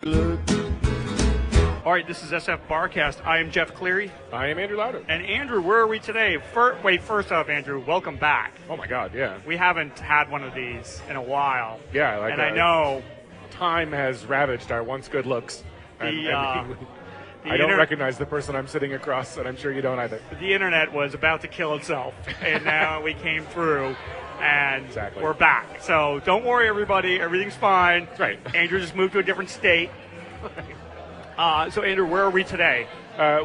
All right, this is SFBarkast. I am Jeff Cleary. I am Andrew Lauder. And Andrew, where are we today? First off, Andrew, welcome back. Oh my God, yeah. We haven't had one of these in a while. Yeah, I know time has ravaged our once good looks. I don't recognize the person I'm sitting across, and I'm sure you don't either. The internet was about to kill itself, and now we came through, and exactly. We're back. So don't worry, everybody. Everything's fine. That's right. Andrew just moved to a different state. So, Andrew, where are we today?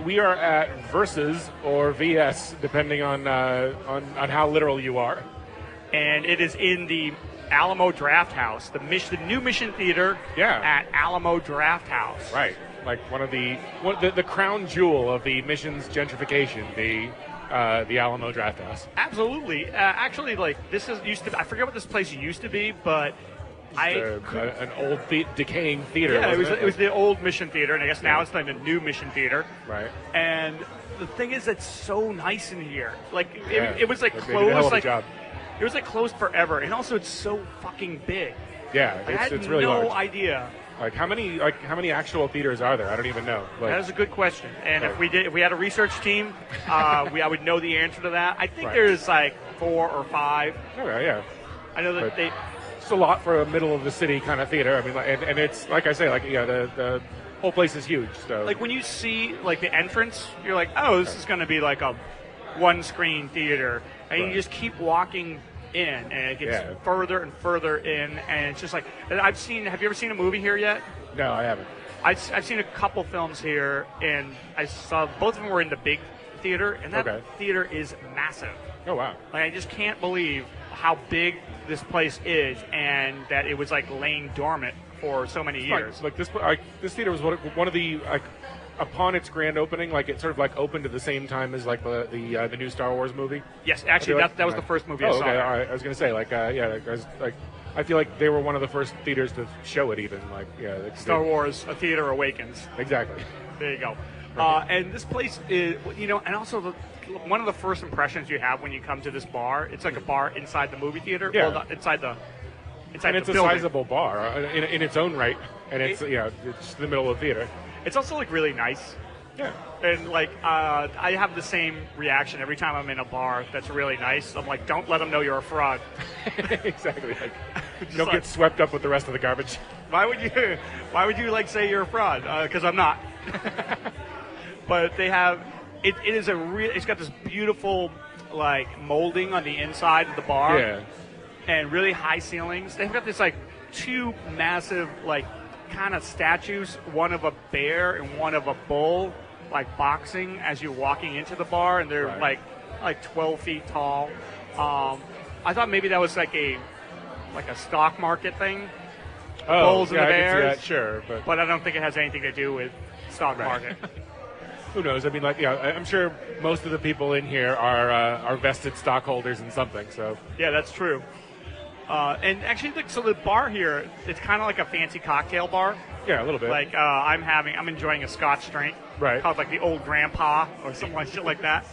We are at Versus or VS, depending on how literal you are. And it is in the Alamo Draft House, the new Mission Theater at Alamo Draft House. Right. Like one of the crown jewel of the Mission's gentrification, the Alamo Draft House. Absolutely. Actually, used to. I forget what this place used to be, but an old decaying theater. Yeah, it was the old Mission Theater, and I guess now it's like the new Mission Theater. Right. And the thing is, it's so nice in here. It was closed. It was closed forever, and also it's so fucking big. Yeah, it's really large. No idea. How many actual theaters are there? I don't even know. That is a good question. And if we had a research team, I would know the answer to that. I think there's 4 or 5. Okay, yeah. I know that it's a lot for a middle of the city kind of theater. I mean, and it's like I say, the whole place is huge. So when you see the entrance, you're like, oh, this is going to be like a one-screen theater, and you just keep walking in, and it gets further and further in, and it's just like Have you ever seen a movie here yet? No, I haven't. I've seen a couple films here, and I saw both of them were in the big theater, and that theater is massive. Oh wow! I just can't believe how big this place is, and that it was laying dormant for so many years. This theater was one of the upon its grand opening, it sort of opened at the same time as the new Star Wars movie. Yes, actually that was the first movie I saw. Okay, all right. I was going to say I feel like they were one of the first theaters to show it even. Star Wars: A Theater Awakens. Exactly. There you go. Right. And this place is, and also one of the first impressions you have when you come to this bar, it's like a bar inside the movie theater. Yeah. Well, inside the it's building. A sizable bar in its own right, and it's the middle of the theater. It's also really nice. Yeah. And I have the same reaction every time I'm in a bar that's really nice. I'm like, don't let them know you're a fraud. Exactly. Don't get swept up with the rest of the garbage. Why would you say you're a fraud? Because I'm not. But they have it's got this beautiful molding on the inside of the bar. Yeah. And really high ceilings. They've got this 2 massive kind of statues, one of a bear and one of a bull, boxing as you're walking into the bar, and they're 12 feet tall. I thought maybe that was a stock market thing. The bulls and the bears. I can see that, sure, but I don't think it has anything to do with stock market. Who knows? I mean, I'm sure most of the people in here are vested stockholders in something. So yeah, that's true. And actually, so the bar here, it's kind of like a fancy cocktail bar. Yeah, a little bit. I'm enjoying a Scotch drink. Right. Called the Old Grandpa or something shit like that.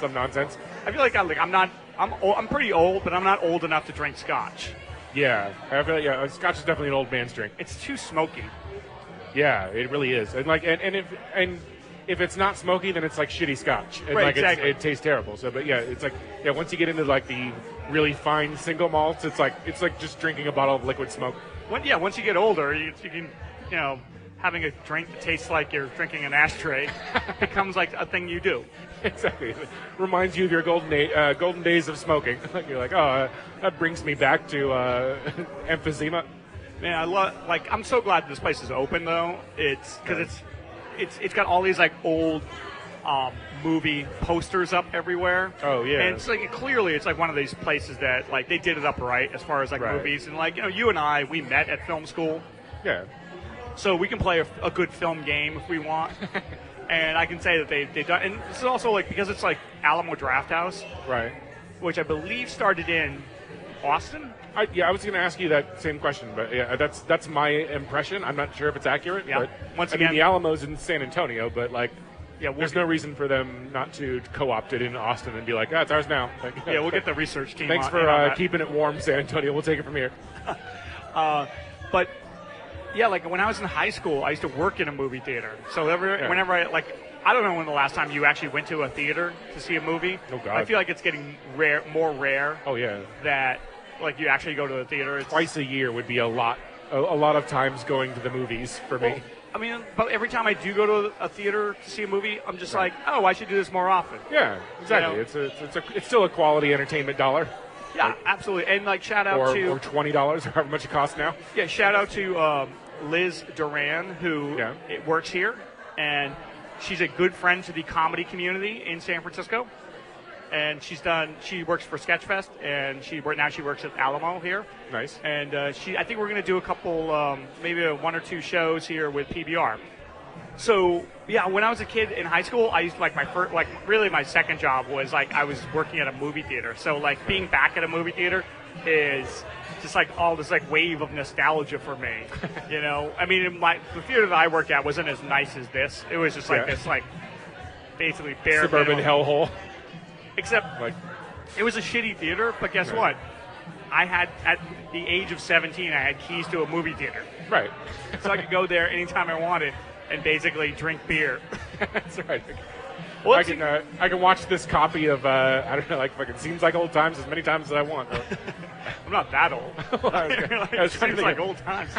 Some nonsense. I feel like I'm pretty old, but I'm not old enough to drink Scotch. Yeah, I feel like Scotch is definitely an old man's drink. It's too smoky. Yeah, it really is. And if it's not smoky, then it's shitty Scotch. And exactly. It tastes terrible. So, but yeah, it's once you get into the really fine single malts, it's like just drinking a bottle of liquid smoke. Once you get older, you can having a drink that tastes like you're drinking an ashtray becomes a thing you do. Exactly. It reminds you of your golden days of smoking. You're like, oh, that brings me back to emphysema. Man, I'm so glad this place is open though. It's because it's got all these old movie posters up everywhere. Oh yeah. And it's clearly it's one of these places that they did it up right as far as movies, and you and I, we met at film school. Yeah. So we can play a good film game if we want. And I can say that they've done, and this is also because it's Alamo Draft House. Right. Which I believe started in Austin. I was going to ask you that same question, but yeah, that's my impression. I'm not sure if it's accurate. Yeah. But Once again, the Alamo's in San Antonio, but there's no reason for them not to co-opt it in Austin and be like, it's ours now. Yeah, we'll get the research team. Thanks for keeping it warm, San Antonio. We'll take it from here. But Yeah, like when I was in high school, I used to work in a movie theater. So Yeah. whenever I don't know when the last time you actually went to a theater to see a movie. Oh, God. I feel like it's getting more rare. Oh, yeah. That like you actually go to the theater. Twice a year would be a lot of times going to the movies for me. Well, I mean, but every time I do go to a theater to see a movie, I'm just like, oh, I should do this more often. Yeah, exactly. You know? It's still a quality entertainment dollar. Yeah, absolutely. And like shout out to or $20 or however much it costs now. Yeah, shout out to Liz Duran, who works here, and she's a good friend to the comedy community in San Francisco. And she works for Sketchfest, and now she works at Alamo here. Nice. And I think we're going to do a couple, maybe one or two shows here with PBR. So yeah, when I was a kid in high school, I used to, really my second job was like I was working at a movie theater. So like being back at a movie theater is just like all this like wave of nostalgia for me. You know, I mean, the theater that I worked at wasn't as nice as this. It was just like this like basically bare suburban hellhole. Except it was a shitty theater, but guess what? I had, at the age of 17, I had keys to a movie theater. Right. So I could go there anytime I wanted and basically drink beer. That's right. Well, I can watch this copy of, I don't know, like fucking Seems Like Old Times as many times as I want. I'm not that old. I was trying to seems like old times.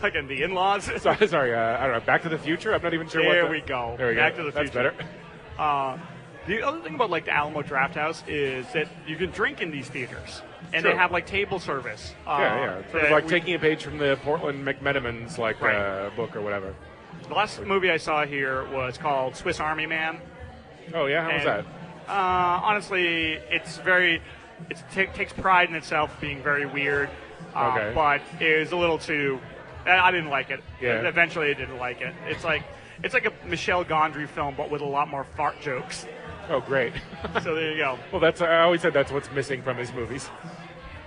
Like in The In-Laws. Sorry, I don't know, Back to the Future? I'm not even sure There what we go. There we Back go. to the Future. That's better. The other thing about like the Alamo Drafthouse is that you can drink in these theaters, and Sure. they have like table service. Yeah. Sort of like taking a page from the Portland McMenamins book or whatever. The last movie I saw here was called Swiss Army Man. Oh yeah, how was that? Honestly, takes pride in itself being very weird. Okay. But it was a little too. I didn't like it. Yeah. Eventually, I didn't like it. It's like a Michel Gondry film, but with a lot more fart jokes. Oh, great. So there you go. Well, I always said that's what's missing from his movies.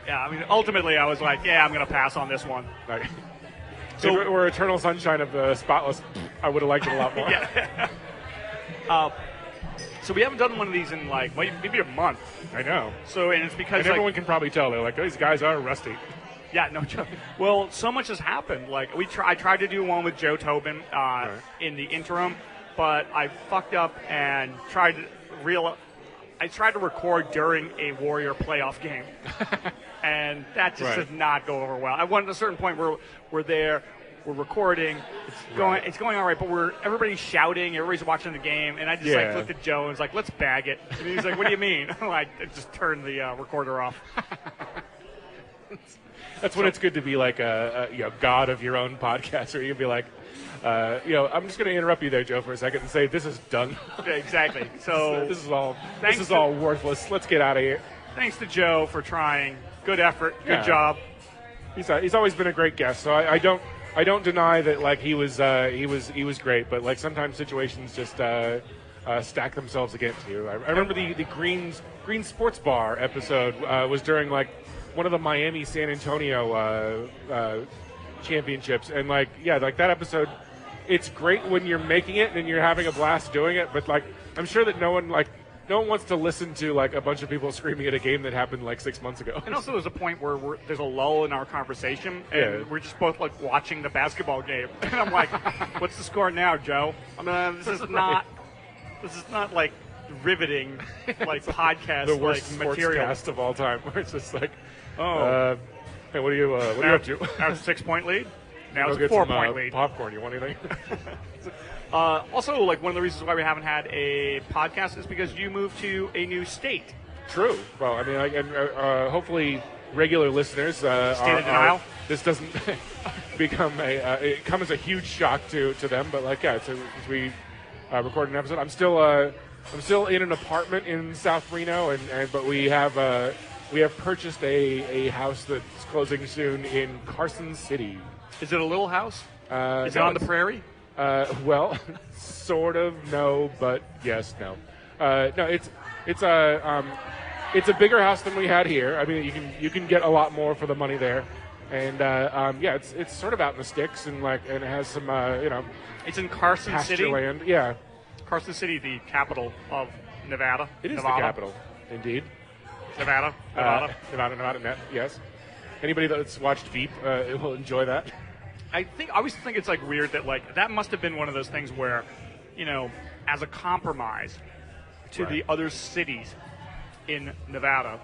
Yeah, I mean, ultimately, I was like, yeah, I'm going to pass on this one. Like, so if it were Eternal Sunshine of the Spotless, I would have liked it a lot more. Yeah. So we haven't done one of these in like maybe a month. I know. So and it's because everyone can probably tell they're like, these guys are rusty. Yeah, no joke. Well, so much has happened. Like I tried to do one with Joe Tobin in the interim, but I fucked up and tried to record during a Warrior playoff game, and that just did not go over well. I wanted at a certain point where we're recording, it's going all right, but everybody's shouting, everybody's watching the game, and I just looked at Joe and was like, let's bag it. And he's like, what do you mean? I just turned the recorder off. That's when it's good to be like a god of your own podcast, where you can be like, I'm just going to interrupt you there, Joe, for a second and say this is done. Yeah, exactly. So this is all worthless. Let's get out of here. Thanks to Joe for trying. Good effort. Good job. He's always been a great guest. So I don't deny that like he was great, but like sometimes situations just stack themselves against you. I remember the Green Sports Bar episode was during like one of the Miami San Antonio championships, and like that episode, it's great when you're making it and you're having a blast doing it, but like I'm sure that no one wants to listen to like a bunch of people screaming at a game that happened like 6 months ago. And also there's a point where there's a lull in our conversation, and we're just both like watching the basketball game, and I'm like, what's the score now, Joe? I mean, this is not like riveting like podcast the worst like material sportscast of all time, where it's just like, hey, what are you up to? Now it's a 6-point lead. Now it's a get 4-point lead. Popcorn. You want anything? Also, like one of the reasons why we haven't had a podcast is because you moved to a new state. True. Well, I mean, hopefully regular listeners State of denial. This doesn't become it comes as a huge shock to them. But like, so as we recorded an episode, I'm still in an apartment in South Reno, but we have purchased a house that's closing soon in Carson City. Is it a little house? Is it on the prairie? Well, sort of, no, but yes, no. No, it's a bigger house than we had here. I mean, you can get a lot more for the money there, and it's sort of out in the sticks, and it has some It's in Carson pasture City. land. Yeah, Carson City, the capital of Nevada. it is Nevada. the capital, indeed. Nevada. Nevada, net, yes. Anybody that's watched Veep will enjoy that. I always think it's like weird that like that must have been one of those things where, as a compromise to the other cities in Nevada,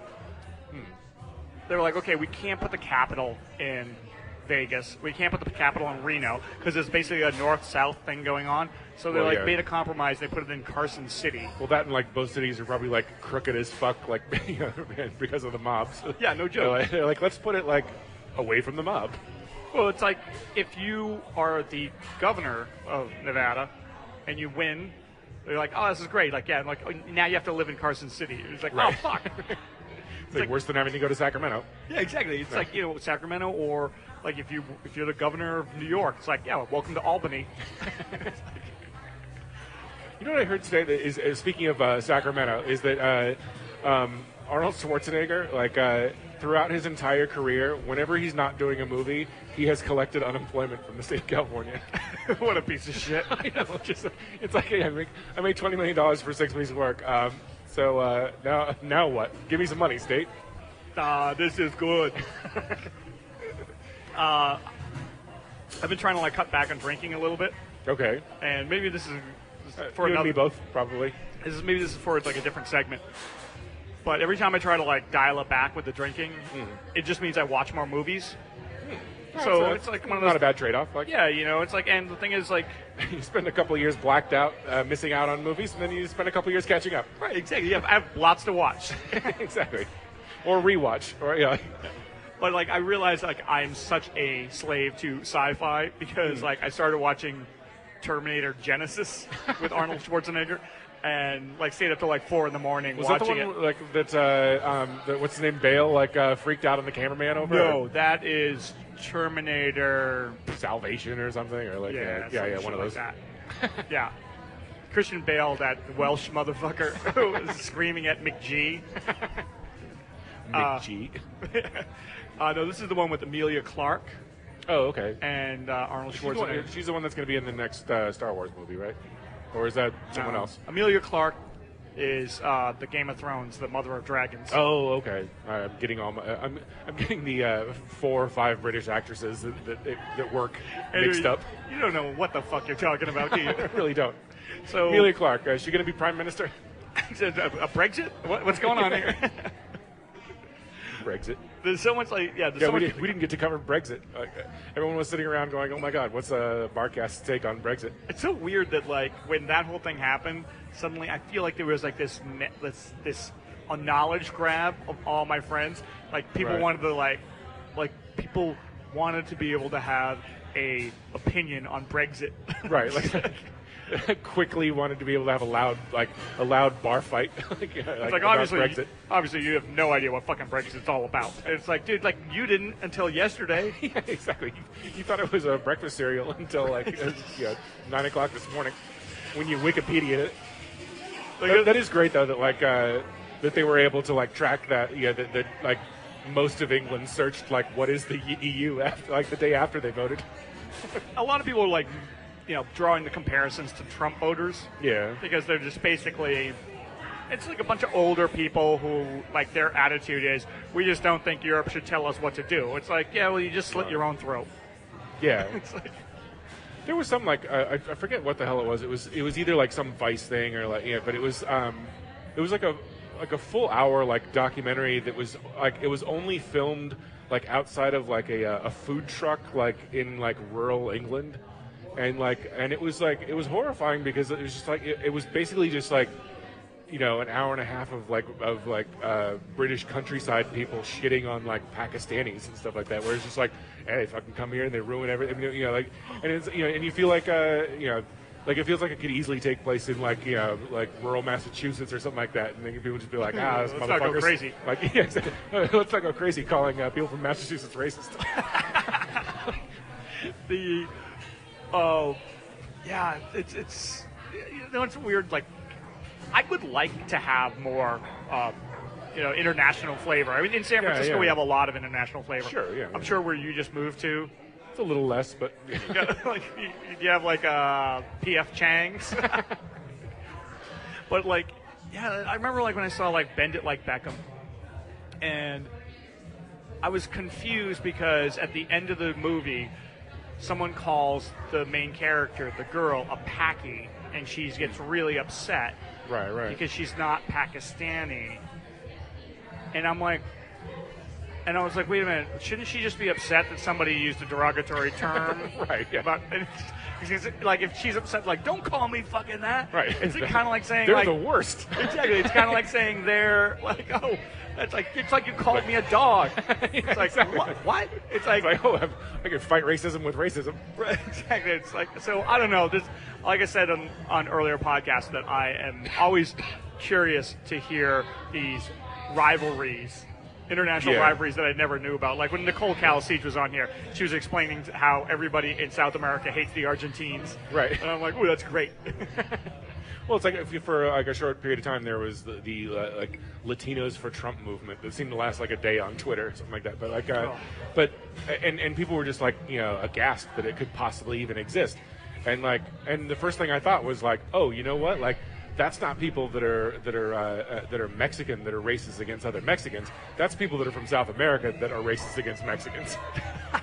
they were like, okay, we can't put the capital in Vegas. We can't put the capital in Reno because there's basically a north-south thing going on. So they made a compromise. They put it in Carson City. Well, that and like both cities are probably like crooked as fuck, like because of the mobs. Yeah, no joke. They're like, let's put it like away from the mob. Well, it's like if you are the governor of Nevada and you win, they're like, oh, this is great. Like, yeah, like now you have to live in Carson City. It's like, oh, fuck. It's like worse than having to go to Sacramento. Yeah, exactly. It's like Sacramento, or like if you're the governor of New York, it's like, yeah, well, welcome to Albany. You know what I heard today? That is speaking of Sacramento, is that Arnold Schwarzenegger, like throughout his entire career, whenever he's not doing a movie, he has collected unemployment from the state of California. What a piece of shit! I know. It's like, hey, I make $20 million for 6 weeks of work. So now what? Give me some money, state. This is good. I've been trying to like cut back on drinking a little bit. Okay. And maybe this is for you another. And me both, probably. Maybe this is for like a different segment. But every time I try to like dial it back with the drinking, it just means I watch more movies. So it's like one of those. Not a bad trade-off. Like, yeah, it's like, and the thing is, like, you spend a couple of years blacked out, missing out on movies, and then you spend a couple of years catching up. Right, exactly. Yeah, I have lots to watch. Exactly. Or rewatch, or But like, I realize like I'm such a slave to sci-fi because like I started watching Terminator Genesis with Arnold Schwarzenegger. And like stayed up till like 4 a.m. watching that the one, like that's what's his name, Bale, like freaked out on the cameraman over? No, that is Terminator Salvation or something, or like one of those. Like that. Yeah, Christian Bale, that Welsh motherfucker who was screaming at McG. McG. No, this is the one with Emilia Clarke. Oh, okay. And Arnold Schwarzenegger. She's the one that's going to be in the next Star Wars movie, right? Or is that someone else? Emilia Clarke is the Game of Thrones, the Mother of Dragons. Oh, okay. I'm getting I'm getting the 4 or 5 British actresses that work mixed up. You don't know what the fuck you're talking about, do you? I really don't. So Emilia Clarke, is she going to be Prime Minister? a Brexit? What's going on here? Brexit. There's so much like we didn't get to cover Brexit. Everyone was sitting around going, "Oh my God, what's Barkast's take on Brexit?" It's so weird that like when that whole thing happened, suddenly I feel like there was like this a knowledge grab of all my friends. Like people wanted to like people wanted to be able to have a opinion on Brexit. Right. Quickly wanted to be able to have a loud bar fight. It's like obviously you have no idea what fucking Brexit's all about. And it's like, dude, like you didn't until yesterday. Yeah, exactly. You thought it was a breakfast cereal until 9 o'clock this morning when you Wikipedia it. That is great though that that they were able to track that. Yeah, that like most of England searched what is the EU after the day after they voted. A lot of people are drawing the comparisons to Trump voters. Yeah. Because they're just basically, it's like a bunch of older people who, their attitude is, we just don't think Europe should tell us what to do. It's like, yeah, well, you just slit your own throat. Yeah. It's like, there was some, I forget what the hell it was. It was either, some Vice thing or, but it was like a full hour, documentary that was, it was only filmed, outside of, a food truck, in, rural England. And it was horrifying because it was just it was basically just an hour and a half of British countryside people shitting on Pakistanis and stuff like that, where it's just hey, they fucking come here and they ruin everything, and it's and you feel it feels like it could easily take place in rural Massachusetts or something like that, and then people just be this let's motherfucker's not go crazy. Yeah, exactly. Let's not go crazy calling people from Massachusetts racist. Yeah, it's it's weird. I would like to have more, international flavor. I mean, in San Francisco we have a lot of international flavor. Sure, yeah. I'm sure where you just moved to, it's a little less, but you have P.F. Chang's. But I remember when I saw Bend It Like Beckham, and I was confused because at the end of the movie, someone calls the main character, the girl, a Paki, and she gets really upset. Right. Because she's not Pakistani. And I'm like, and I was like, wait a minute, shouldn't she just be upset that somebody used a derogatory term? Right, yeah. But, like, if she's upset, like, don't call me fucking that. Right. It's kind of like saying, they're like, the worst. Exactly. It's kind of like saying they're, like, oh, it's like you called me a dog. It's like, exactly. What? It's like oh, I can fight racism with racism. Right, exactly. It's like, so I don't know. This, like I said on earlier podcasts, that I am always curious to hear these rivalries, international rivalries that I never knew about. Like when Nicole Calisic was on here, she was explaining how everybody in South America hates the Argentines. Right. And I'm like, ooh, that's great. Well, it's like for like a short period of time, there was the like Latinos for Trump movement that seemed to last like a day on Twitter or something like that. But like, and people were just like, aghast that it could possibly even exist. And the first thing I thought was like, oh, you know what? Like, that's not people that are Mexican that are racist against other Mexicans. That's people that are from South America that are racist against Mexicans.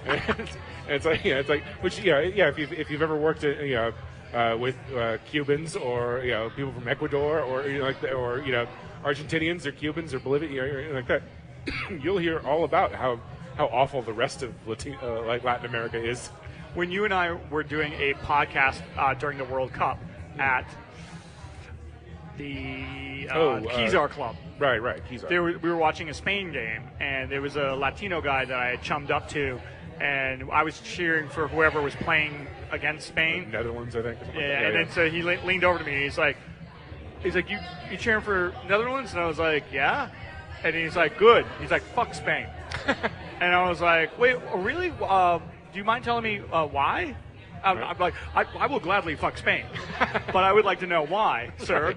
and it's like which if you've ever worked at with Cubans or people from Ecuador or Argentinians or Cubans or Bolivian like that, you'll hear all about how awful the rest of Latin America is. When you and I were doing a podcast during the World Cup at the Kezar Club. Right, Kezar. We were watching a Spain game, and there was a Latino guy that I had chummed up to, and I was cheering for whoever was playing against Spain. Netherlands, I think. Yeah, then so he leaned over to me, and he's like, you cheering for Netherlands? And I was like, yeah. And he's like, good. He's like, fuck Spain. And I was like, wait, really? Do you mind telling me why? I'm like, I will gladly fuck Spain, but I would like to know why, sir.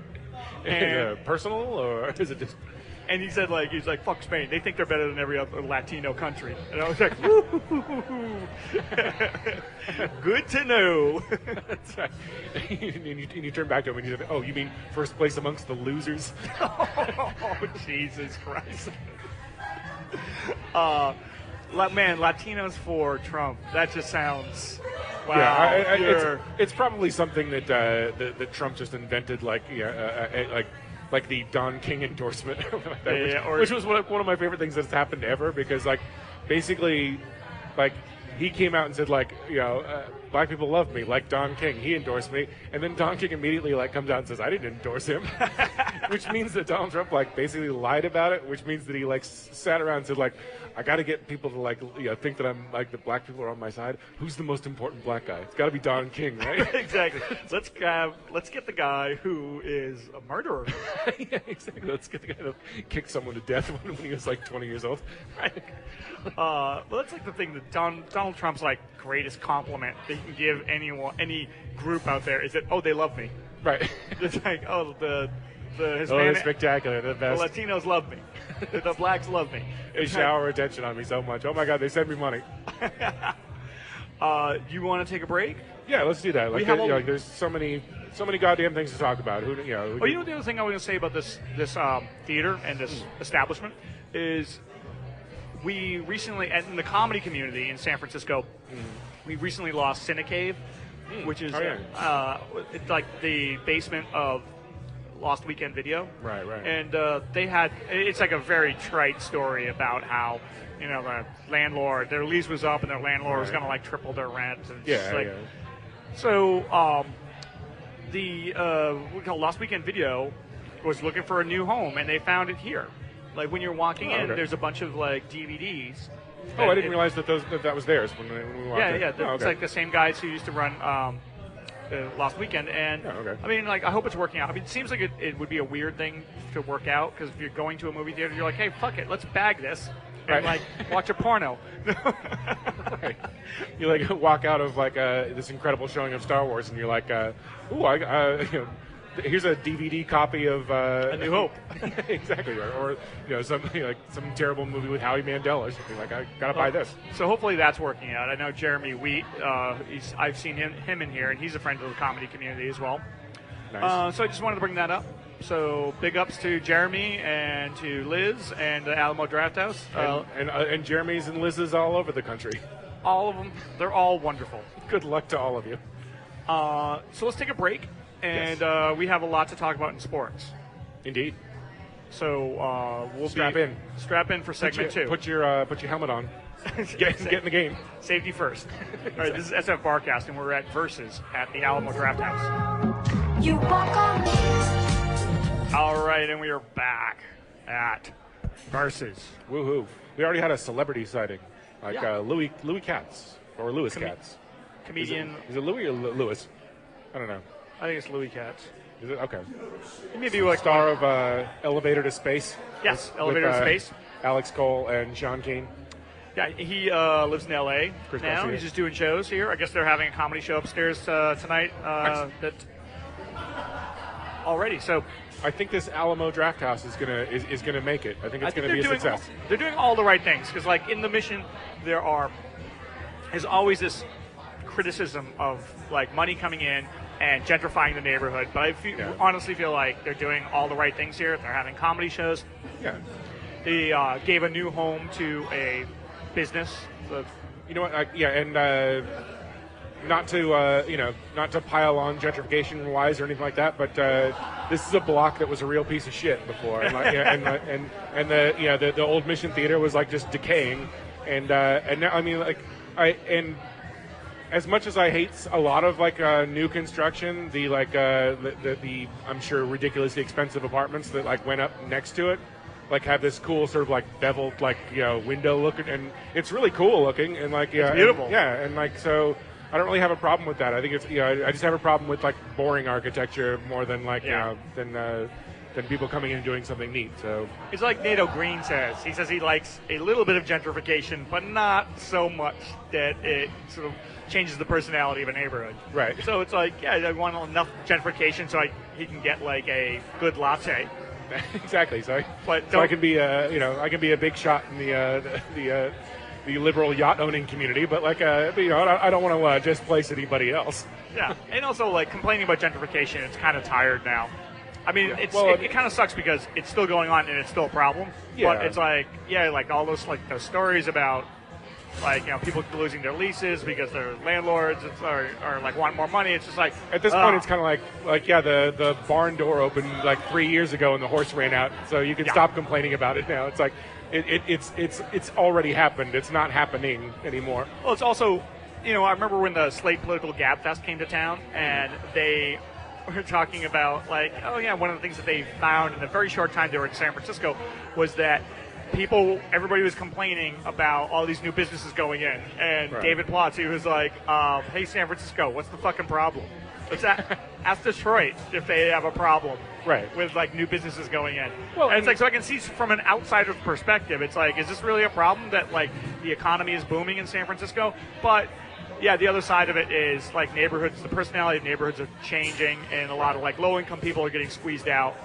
And, personal, or is it just? And he's like, fuck Spain. They think they're better than every other Latino country. And I was like, woo. Good to know. That's right. And you turn back to him and you say, oh, you mean first place amongst the losers? Oh, Jesus Christ. Man, Latinos for Trump. That just sounds. Wow. Yeah, it's probably something that Trump just invented, like the Don King endorsement, which was one of my favorite things that's happened ever, because basically he came out and said black people love me, like Don King. He endorsed me, and then Don King immediately comes out and says I didn't endorse him, which means that Donald Trump basically lied about it, which means that he sat around and said I got to get people to think that I'm that black people are on my side. Who's the most important black guy? It's got to be Don King, right? Exactly. Let's get the guy who is a murderer. Yeah, exactly. Let's get the guy who kicked someone to death when he was 20 years old. Right. Well, that's the thing that Donald Trump's greatest compliment that you can give any group out there is that they love me. Right. It's the Hispanic, they're spectacular. They're the best. The Latinos love me. The blacks love me. They shower attention on me so much. Oh my God, they send me money. You want to take a break? Yeah, let's do that. There's so many goddamn things to talk about. The other thing I was going to say about this theater and this establishment is we recently, in the comedy community in San Francisco, we recently lost Cinecave, which is it's like the basement of Lost Weekend Video. Right. And it's a very trite story about how, the landlord, their lease was up and their landlord was going to triple their rent. And So the we call Lost Weekend Video was looking for a new home, and they found it here. When you're walking in, there's a bunch of DVDs. Oh, I didn't realize that was theirs when we walked in. Yeah. It's the same guys who used to run Lost Weekend, and I mean, I hope it's working out. I mean, it seems like it would be a weird thing to work out, because if you're going to a movie theater, you're like, hey, fuck it, let's bag this and watch a porno. Right. You walk out of this incredible showing of Star Wars, and you're like, ooh, here's a DVD copy of A New Hope. Exactly, or some some terrible movie with Howie Mandel or something. I gotta buy this. So hopefully that's working out. I know Jeremy Wheat. I've seen him in here, and he's a friend of the comedy community as well. Nice. So I just wanted to bring that up. So big ups to Jeremy and to Liz and the Alamo Draft House. And Jeremy's and Liz's all over the country. All of them. They're all wonderful. Good luck to all of you. So let's take a break, and we have a lot to talk about in sports. Indeed. So we'll strap in for segment 2. Put your helmet on. Get in the game. Safety first. All right, this is SFBarkast, and we're at Versus at the Alamo Draft House. You walk on me. All right, and we are back at Versus. Woohoo! We already had a celebrity sighting, like Louis Katz or Louis Katz. Comedian. Is it Louis or Louis? I don't know. I think it's Louis Katz. Is it? Okay. Maybe like star of Elevator to Space. Yes, Elevator to Space. Alex Cole and Sean Keane. Yeah, he lives in L.A. Chris now. Garcia. He's just doing shows here. I guess they're having a comedy show upstairs tonight. That already. So I think this Alamo Draft House is gonna make it. I think it's gonna be a success. They're doing all the right things because, like, in the mission, there's always this criticism of like money coming in and gentrifying the neighborhood. But I honestly feel like they're doing all the right things here. They're having comedy shows. Yeah. They gave a new home to a business. So, you know what? And not to pile on gentrification wise or anything like that, but this is a block that was a real piece of shit before, and the old Mission Theater was like just decaying, and now I mean and as much as I hate a lot of like new construction, the I'm sure ridiculously expensive apartments that like went up next to it, like have this cool sort of like beveled window look, and it's really cool looking, and like it's beautiful. And like so. I don't really have a problem with that. I think it's I just have a problem with like boring architecture more than than people coming in and doing something neat. So it's like Nato Green says. He says he likes a little bit of gentrification, but not so much that it sort of changes the personality of a neighborhood. Right. So it's like, I want enough gentrification so he can get like a good latte. Exactly. So I can be I can be a big shot in the liberal yacht owning community, but I don't want to displace anybody else. Yeah, and also like complaining about gentrification, it's kind of tired now. I mean, it kind of sucks because it's still going on and it's still a problem. Yeah. But it's like all those those stories about people losing their leases because their landlords or want more money. It's just like at this point, it's kind of like the barn door opened like 3 years ago and the horse ran out, so you can stop complaining about it now. It's like. It's already happened. It's not happening anymore. Well, it's also, I remember when the Slate Political Gab Fest came to town, and they were talking about one of the things that they found in the very short time they were in San Francisco was that everybody was complaining about all these new businesses going in, and right. David Plotz, he was like, "Hey, San Francisco, what's the fucking problem? Ask Detroit if they have a problem." Right. With new businesses going in. Well, and it's so I can see from an outsider's perspective, it's is this really a problem that the economy is booming in San Francisco? But yeah, the other side of it is neighborhoods, the personality of neighborhoods are changing, and a lot of low income people are getting squeezed out.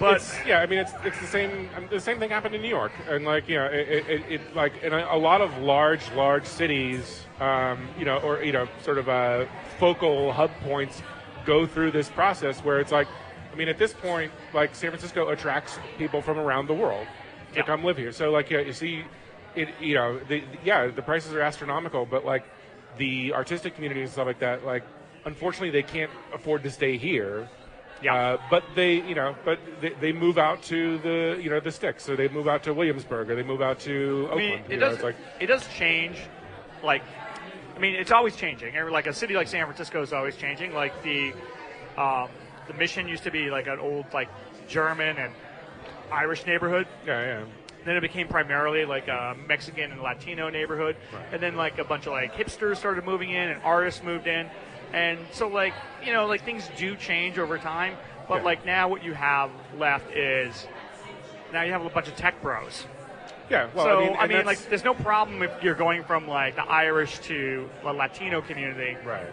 But it's the same thing happened in New York, and in a lot of large cities, sort of focal hub points go through this process where it's at this point, San Francisco attracts people from around the world to come live here. So, you see, the prices are astronomical, but the artistic community and stuff like that, unfortunately, they can't afford to stay here. Yeah. But they move out to the sticks. So they move out to Williamsburg, or they move out to Oakland. It does change. It's always changing. A city like San Francisco is always changing. The Mission used to be an old German and Irish neighborhood. Yeah. Then it became primarily a Mexican and Latino neighborhood. Right. And then a bunch of hipsters started moving in and artists moved in. And so things do change over time. But now what you have left is now you have a bunch of tech bros. Yeah, well, so there's no problem if you're going from the Irish to the Latino community. Right.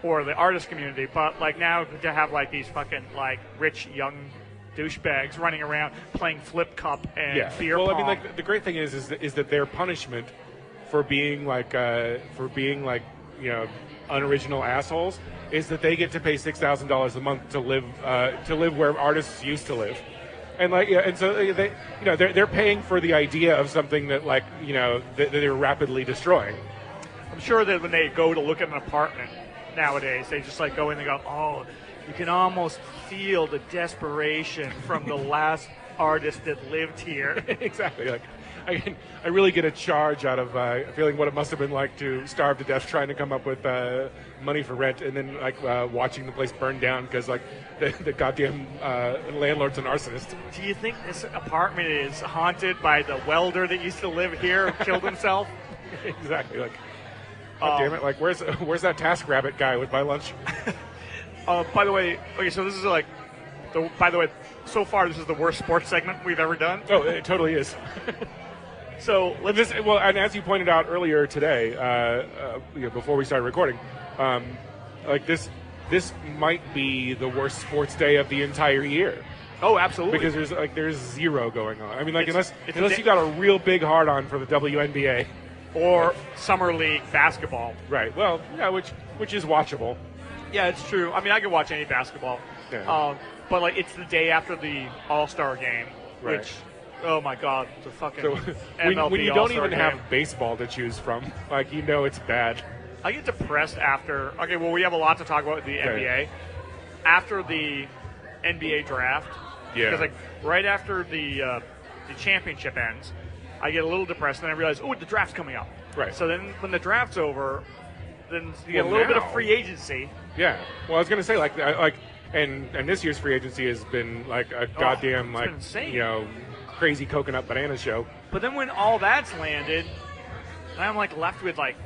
Or the artist community, but now to have these fucking rich young douchebags running around playing flip cup and beer pong. Well, the great thing is that their punishment for being unoriginal assholes is that they get to pay $6,000 a month to live where artists used to live, and so they're paying for the idea of something that that they're rapidly destroying. I'm sure that when they go to look at an apartment nowadays, they just like go in and go, oh, you can almost feel the desperation from the last artist that lived here. Exactly. Like, I really get a charge out of feeling what it must have been like to starve to death trying to come up with money for rent, and then like watching the place burn down because like the goddamn landlord's an arsonist. Do you think this apartment is haunted by the welder that used to live here who killed himself? Exactly. Like, God damn it! Like, where's that TaskRabbit guy with my lunch? By the way, okay, so this is like, by the way, so far this is the worst sports segment we've ever done. Oh, it totally is. So well, and as you pointed out earlier today, before we started recording, like this might be the worst sports day of the entire year. Oh, absolutely. Because there's zero going on. I mean, like It's unless you got a real big hard on for the WNBA or summer league basketball. Right. Well, yeah, which is watchable. Yeah, it's true. I mean, I can watch any basketball. Yeah. But like it's the day after the All-Star game, Right. which, oh my God, the fucking So MLB when you don't All-Star even game. have baseball to choose from, like it's bad. I get depressed after. Okay, well, we have a lot to talk about with the NBA. After the NBA draft, Yeah. because like right after the championship ends, I get a little depressed, and I realize, oh, the draft's coming up. Right. So then, when the draft's over, then you get Well, a little bit now- of free agency. Yeah. Well, I was gonna say and this year's free agency has been like a goddamn it's been insane. crazy coconut banana show. But then when all that's landed, I'm like left with like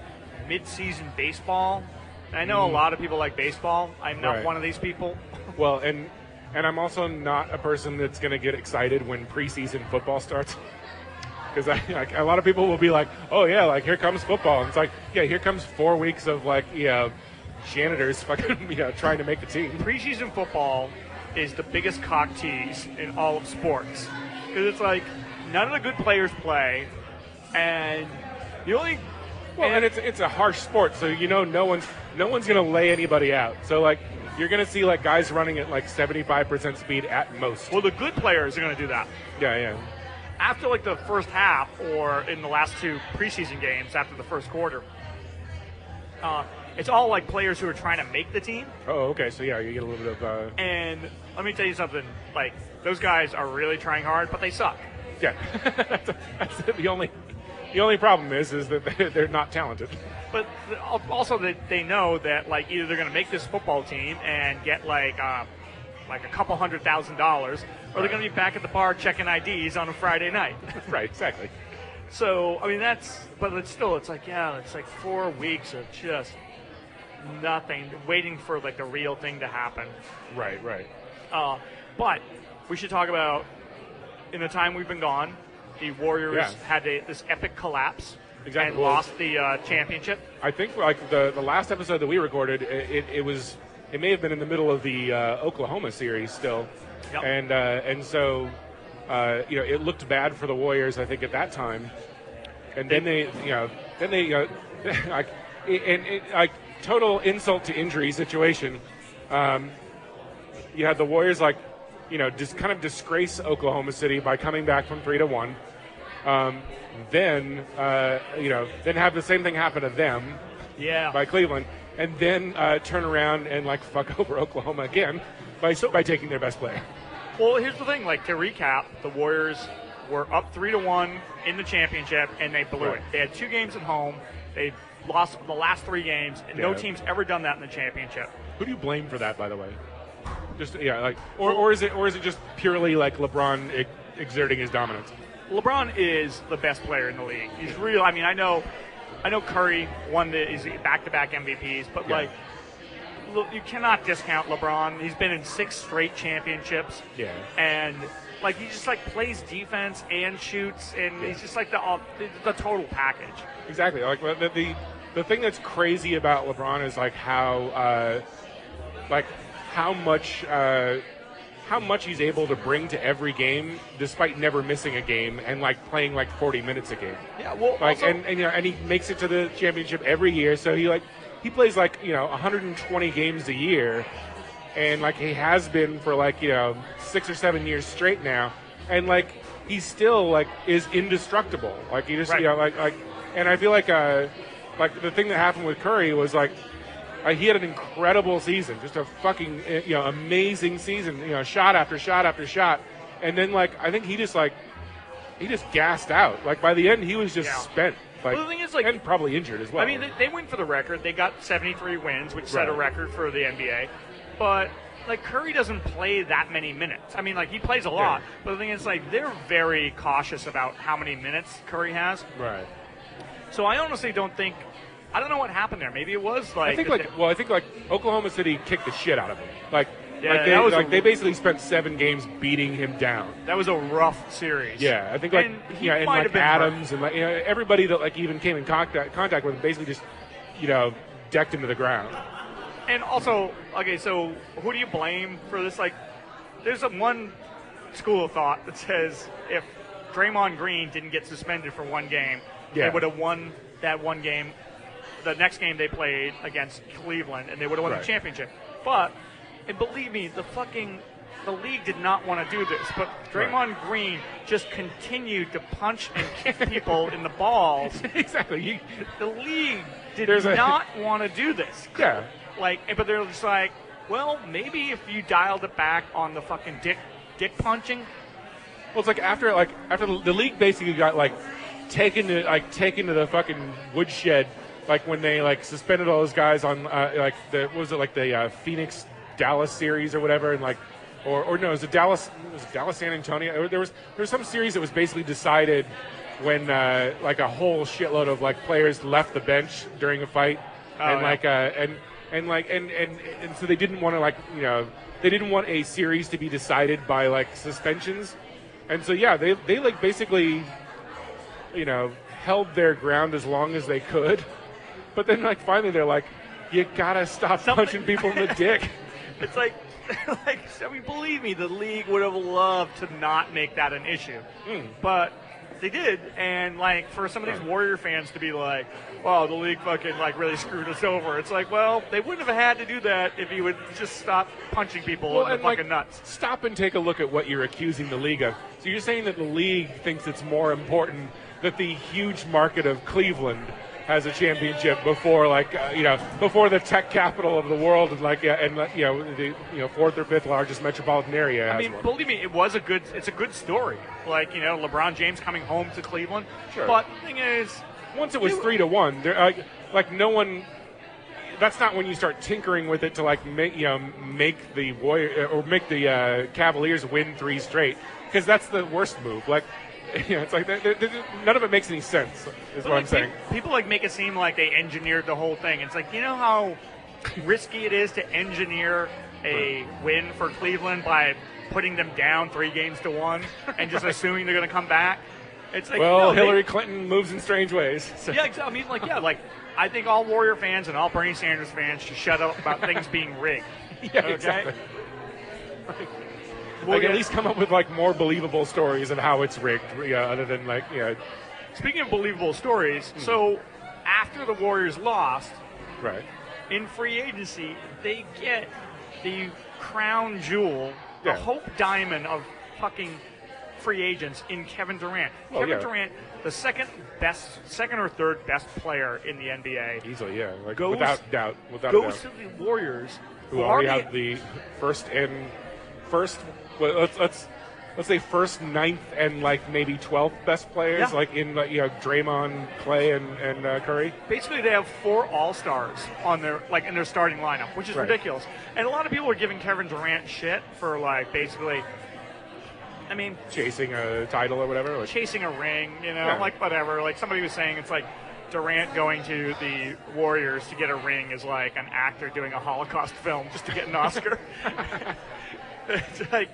mid-season baseball. And I know a lot of people like baseball. I'm not Right. one of these people. Well, and I'm also not a person that's going to get excited when preseason football starts. Because a lot of people will be like, oh, yeah, like, here comes football. And it's like, yeah, here comes 4 weeks of, like, janitors fucking, trying to make the team. Preseason football is the biggest cock tease in all of sports. Because it's like, none of the good players play, and the only... Well, and it's a harsh sport, so no one's going to lay anybody out. So, like, you're going to see, like, guys running at, like, 75% speed at most. Well, the good players are going to do that. Yeah. After, like, the first half, or in the last two preseason games after the first quarter, it's all, like, players who are trying to make the team. Oh, okay. So, yeah, you get a little bit of... And let me tell you something. Like, those guys are really trying hard, but they suck. Yeah. that's the only problem is that they're not talented. But also they know that, like, either they're going to make this football team and get, like a couple $100,000, or they're going to be back at the bar checking IDs on a Friday night. Right, exactly. So, I mean, but it's like 4 weeks of just nothing, waiting for, like, the real thing to happen. Right. But we should talk about, in the time we've been gone, the Warriors had this epic collapse Exactly. and lost the championship. I think like the last episode that we recorded, it may have been in the middle of the Oklahoma series still, Yep. and so it looked bad for the Warriors, I think, at that time, and then they like total insult to injury situation. You had the Warriors just kind of disgrace Oklahoma City by coming back from 3-1. Then have the same thing happen to them by Cleveland, and then turn around and like fuck over Oklahoma again by taking their best player. Well, here's the thing. Like, to recap, the Warriors were up 3-1 in the championship, and they blew it. They had 2 games at home. They lost the last 3 games, and no team's ever done that in the championship. Who do you blame for that, by the way? Or is it just purely like LeBron exerting his dominance? LeBron is the best player in the league. He's real. I mean, I know Curry won his back-to-back MVPs, but like, look, you cannot discount LeBron. He's been in 6 straight championships. Yeah. And like, he just like plays defense and shoots, and he's just like the total package. Exactly. Like the thing that's crazy about LeBron is like how much he's able to bring to every game, despite never missing a game and like playing like 40 minutes a game. Yeah, well, like also, and he makes it to the championship every year. So he plays 120 games a year, and like he has been for 6 or 7 years straight now, and like he still like is indestructible. Like he just and I feel like like the thing that happened with Curry was like he had an incredible season, just a fucking amazing season, shot after shot after shot, and then like I think he just gassed out. Like by the end, he was just spent. Like, well, the thing is, like, and probably injured as well. I mean, they went for the record. They got 73 wins, which set a record for the NBA. But like Curry doesn't play that many minutes. I mean, like he plays a lot, but the thing is, like they're very cautious about how many minutes Curry has. Right. So I honestly don't think. I don't know what happened there. Maybe it was like. I think Oklahoma City kicked the shit out of him. They basically spent 7 games beating him down. That was a rough series. Yeah, I think and Adams and everybody that like even came in contact with him basically just decked him to the ground. And also, okay, so who do you blame for this? Like, there's one school of thought that says if Draymond Green didn't get suspended for one game, they would have won that one game. The next game they played against Cleveland, and they would have won the championship. But, and believe me, the league did not want to do this, but Draymond Green just continued to punch and kick people in the balls. Exactly. The league did not want to do this. Yeah. But they're just like, well, maybe if you dialed it back on the fucking dick punching. Well, it's like after the league basically got taken to the fucking woodshed, like when they suspended all those guys on the Phoenix Dallas series or whatever, and or no, it was Dallas San Antonio. There was some series that was basically decided when a whole shitload of players left the bench during a fight, and so they didn't want to they didn't want a series to be decided by suspensions, and so they basically held their ground as long as they could, but then finally they're like, you gotta stop punching people in the dick. It's I mean, believe me, the league would have loved to not make that an issue, but they did, and for some of these Warrior fans to be like, "Wow, the league fucking really screwed us over." It's well, they wouldn't have had to do that if you would just stop punching people in the fucking nuts. Stop and take a look at what you're accusing the league of. So you're saying that the league thinks it's more important that the huge market of Cleveland has a championship before before the tech capital of the world and the fourth or fifth largest metropolitan area. I mean, believe me, it's a good story. LeBron James coming home to Cleveland. Sure. But the thing is, once it was 3-1, there no one. That's not when you start tinkering with it to make the Warrior or make the Cavaliers win 3 straight, because that's the worst move. It's none of it makes any sense, is what I'm saying. People make it seem like they engineered the whole thing. It's how risky it is to engineer a win for Cleveland by putting them down 3-1 and just assuming they're going to come back. It's Hillary Clinton moves in strange ways. So. Yeah, I mean, I think all Warrior fans and all Bernie Sanders fans should shut up about things being rigged. Yeah, okay? Exactly. At least come up with more believable stories of how it's rigged, other than Speaking of believable stories, so after the Warriors lost, right, in free agency, they get the crown jewel, the Hope Diamond of fucking free agents in Kevin Durant. Kevin Durant, the second or third best player in the NBA. Easily, yeah, without doubt. Goes to the Warriors, who already have the first. Well, let's say first, 9th, and maybe 12th best players, in Draymond, Clay, and Curry. Basically, they have 4 All-Stars on their in their starting lineup, which is ridiculous. And a lot of people are giving Kevin Durant shit for basically, I mean, chasing a title or whatever, chasing a ring, whatever. Somebody was saying it's Durant going to the Warriors to get a ring is like an actor doing a Holocaust film just to get an Oscar. It's I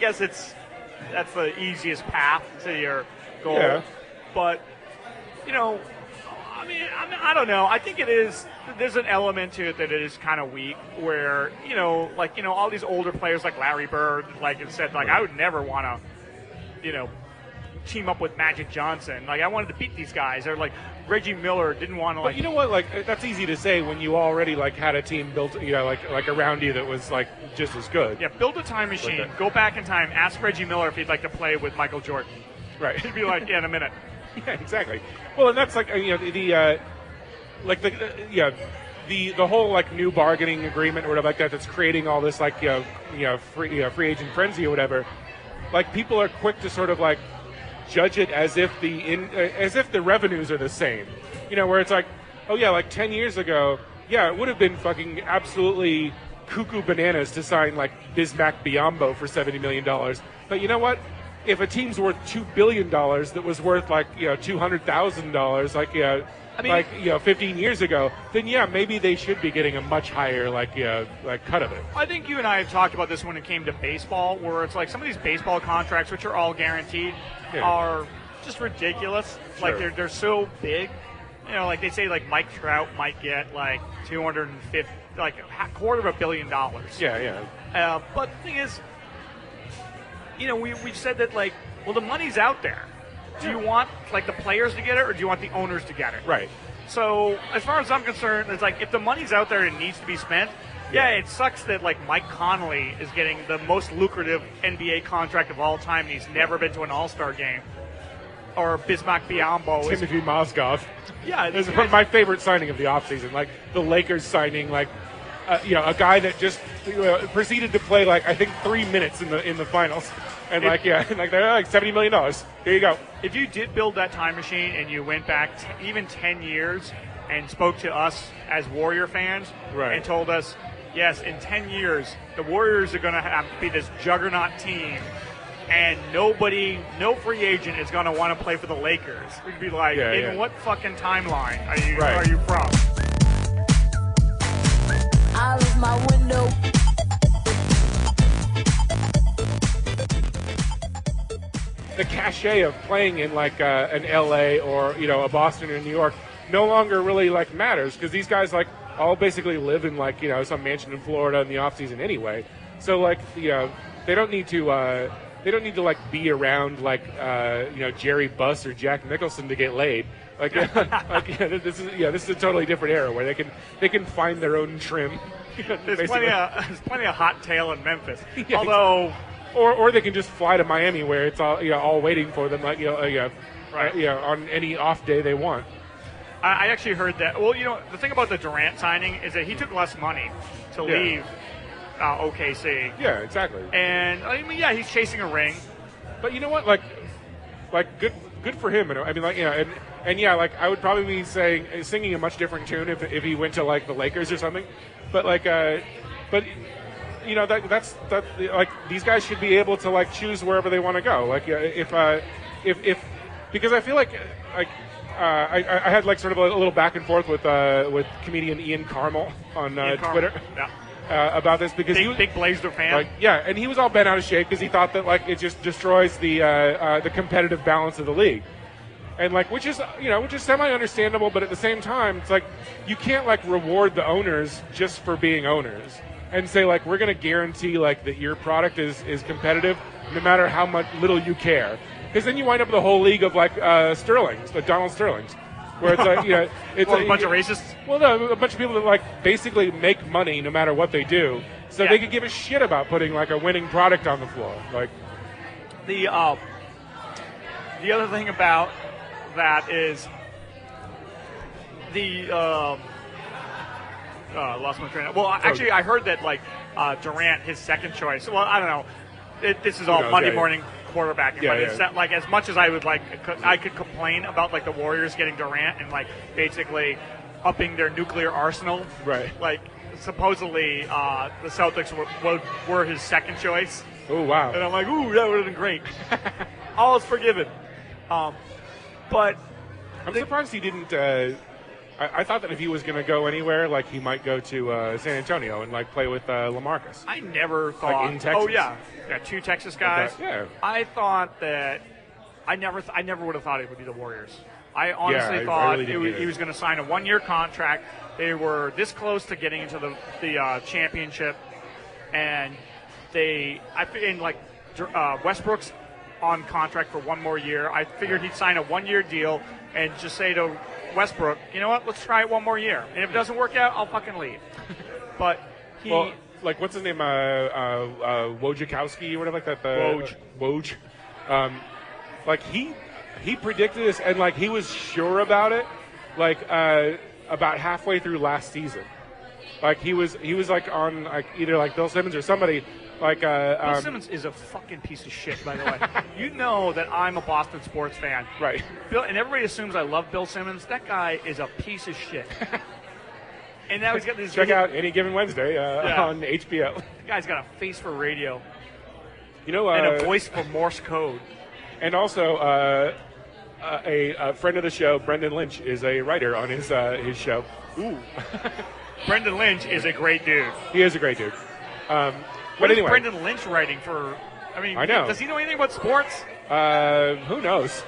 guess that's the easiest path to your goal. Yeah. But, I don't know. I think there's an element to it that it is kind of weak where, all these older players like Larry Bird, said, I would never want to, team up with Magic Johnson. I wanted to beat these guys. Or Reggie Miller didn't want to. But you know what? That's easy to say when you already had a team built, around you that was just as good. Yeah, build a time machine. Go back in time. Ask Reggie Miller if he'd like to play with Michael Jordan. Right. He'd be like, yeah, in a minute. Yeah, exactly. Well, and that's like the whole like new bargaining agreement or whatever like that that's creating all this like free agent frenzy or whatever. Like people are quick to sort of like judge it as if the revenues are the same. Where it's like, oh yeah, like 10 years ago, yeah, it would have been fucking absolutely cuckoo bananas to sign like Bismack Biyombo for $70 million. But you know what? If a team's worth $2 billion that was worth like $200,000 like 15 years ago, then yeah, maybe they should be getting a much higher like cut of it. I think you and I have talked about this when it came to baseball, where it's like some of these baseball contracts, which are all guaranteed, are just ridiculous. Sure. Like they're so big. Like they say, like Mike Trout might get like 250, like $250 million. Yeah. But the thing is, we've said that like, well, the money's out there. Do you want like the players to get it, or do you want the owners to get it? Right. So as far as I'm concerned, it's like if the money's out there and it needs to be spent, it sucks that like Mike Connolly is getting the most lucrative NBA contract of all time, and he's never been to an All-Star game. Or Bismack Biyombo. Timothy Mozgov. Yeah, this is my favorite signing of the offseason. Like the Lakers signing like a guy that just proceeded to play like I think 3 minutes in the finals. And they're like $70 million. Here you go. If you did build that time machine and you went back even 10 years and spoke to us as Warrior fans and told us, yes, in 10 years, the Warriors are going to be this juggernaut team and no free agent is going to want to play for the Lakers. We'd be like, what fucking timeline are you from? Out of my window. The cachet of playing in like an LA or a Boston or New York no longer really like matters because these guys like all basically live in like some mansion in Florida in the off season anyway. So like they don't need to like be around like Jerry Buss or Jack Nicholson to get laid. Like this is a totally different era where they can find their own trim. There's plenty of hot tail in Memphis. Although. Or they can just fly to Miami where it's all waiting for them on any off day they want. I actually heard that. Well, the thing about the Durant signing is that he took less money to leave OKC. Yeah, exactly. And I mean, he's chasing a ring. But you know what? Like good for him. I mean, I would probably be singing a much different tune if he went to like the Lakers or something. But that's like these guys should be able to like choose wherever they want to go. Like if because I feel like I had like sort of a little back and forth with comedian Ian Carmel on Twitter about this because he was big Blazer fan. And he was all bent out of shape because he thought that like it just destroys the competitive balance of the league. And like, which is semi-understandable, but at the same time, it's like you can't like reward the owners just for being owners. And say like we're going to guarantee like that your product is competitive no matter how little you care, because then you wind up with a whole league of like Sterlings, like Donald Sterlings, where it's like it's a bunch of racists. Well, no, a bunch of people that like basically make money no matter what they do, so they could give a shit about putting like a winning product on the floor. Like the other thing about that is the. Lost my train of thought. Well, actually, I heard that like Durant, his second choice. Well, I don't know. This is all Monday morning quarterbacking, but it's not, like as much as I would like, I could complain about like the Warriors getting Durant and like basically upping their nuclear arsenal. Right. Like supposedly the Celtics were his second choice. Oh wow. And I'm like, ooh, that would have been great. All is forgiven. But I'm surprised he didn't. I thought that if he was going to go anywhere, like he might go to San Antonio and like play with LaMarcus. I never thought. Like in Texas. Oh yeah, two Texas guys. Okay. Yeah. I thought that I never would have thought it would be the Warriors. I honestly thought really he was going to sign a 1-year contract. They were this close to getting into the championship, and Westbrook's on contract for 1 more year. I figured he'd sign a 1-year deal and just say to Westbrook, you know what? Let's try it 1 more year, and if it doesn't work out, I'll fucking leave. But like what's his name? Wojciechowski or whatever like that. Woj. Woj. Like he he predicted this, and like he was sure about it, like about halfway through last season. Like he was like on like either like Bill Simmons or somebody. Like Bill Simmons is a fucking piece of shit, by the way. You know that I'm a Boston sports fan, right? Bill, and everybody assumes I love Bill Simmons. That guy is a piece of shit. And now he's got this. Check out Any Given Wednesday on HBO. The guy's got a face for radio. You know, and a voice for Morse code. And also, a friend of the show, Brendan Lynch, is a writer on his show. Ooh. Brendan Lynch is a great dude. He is a great dude. What is Brendan Lynch writing for? I mean, I know. Does he know anything about sports? Who knows?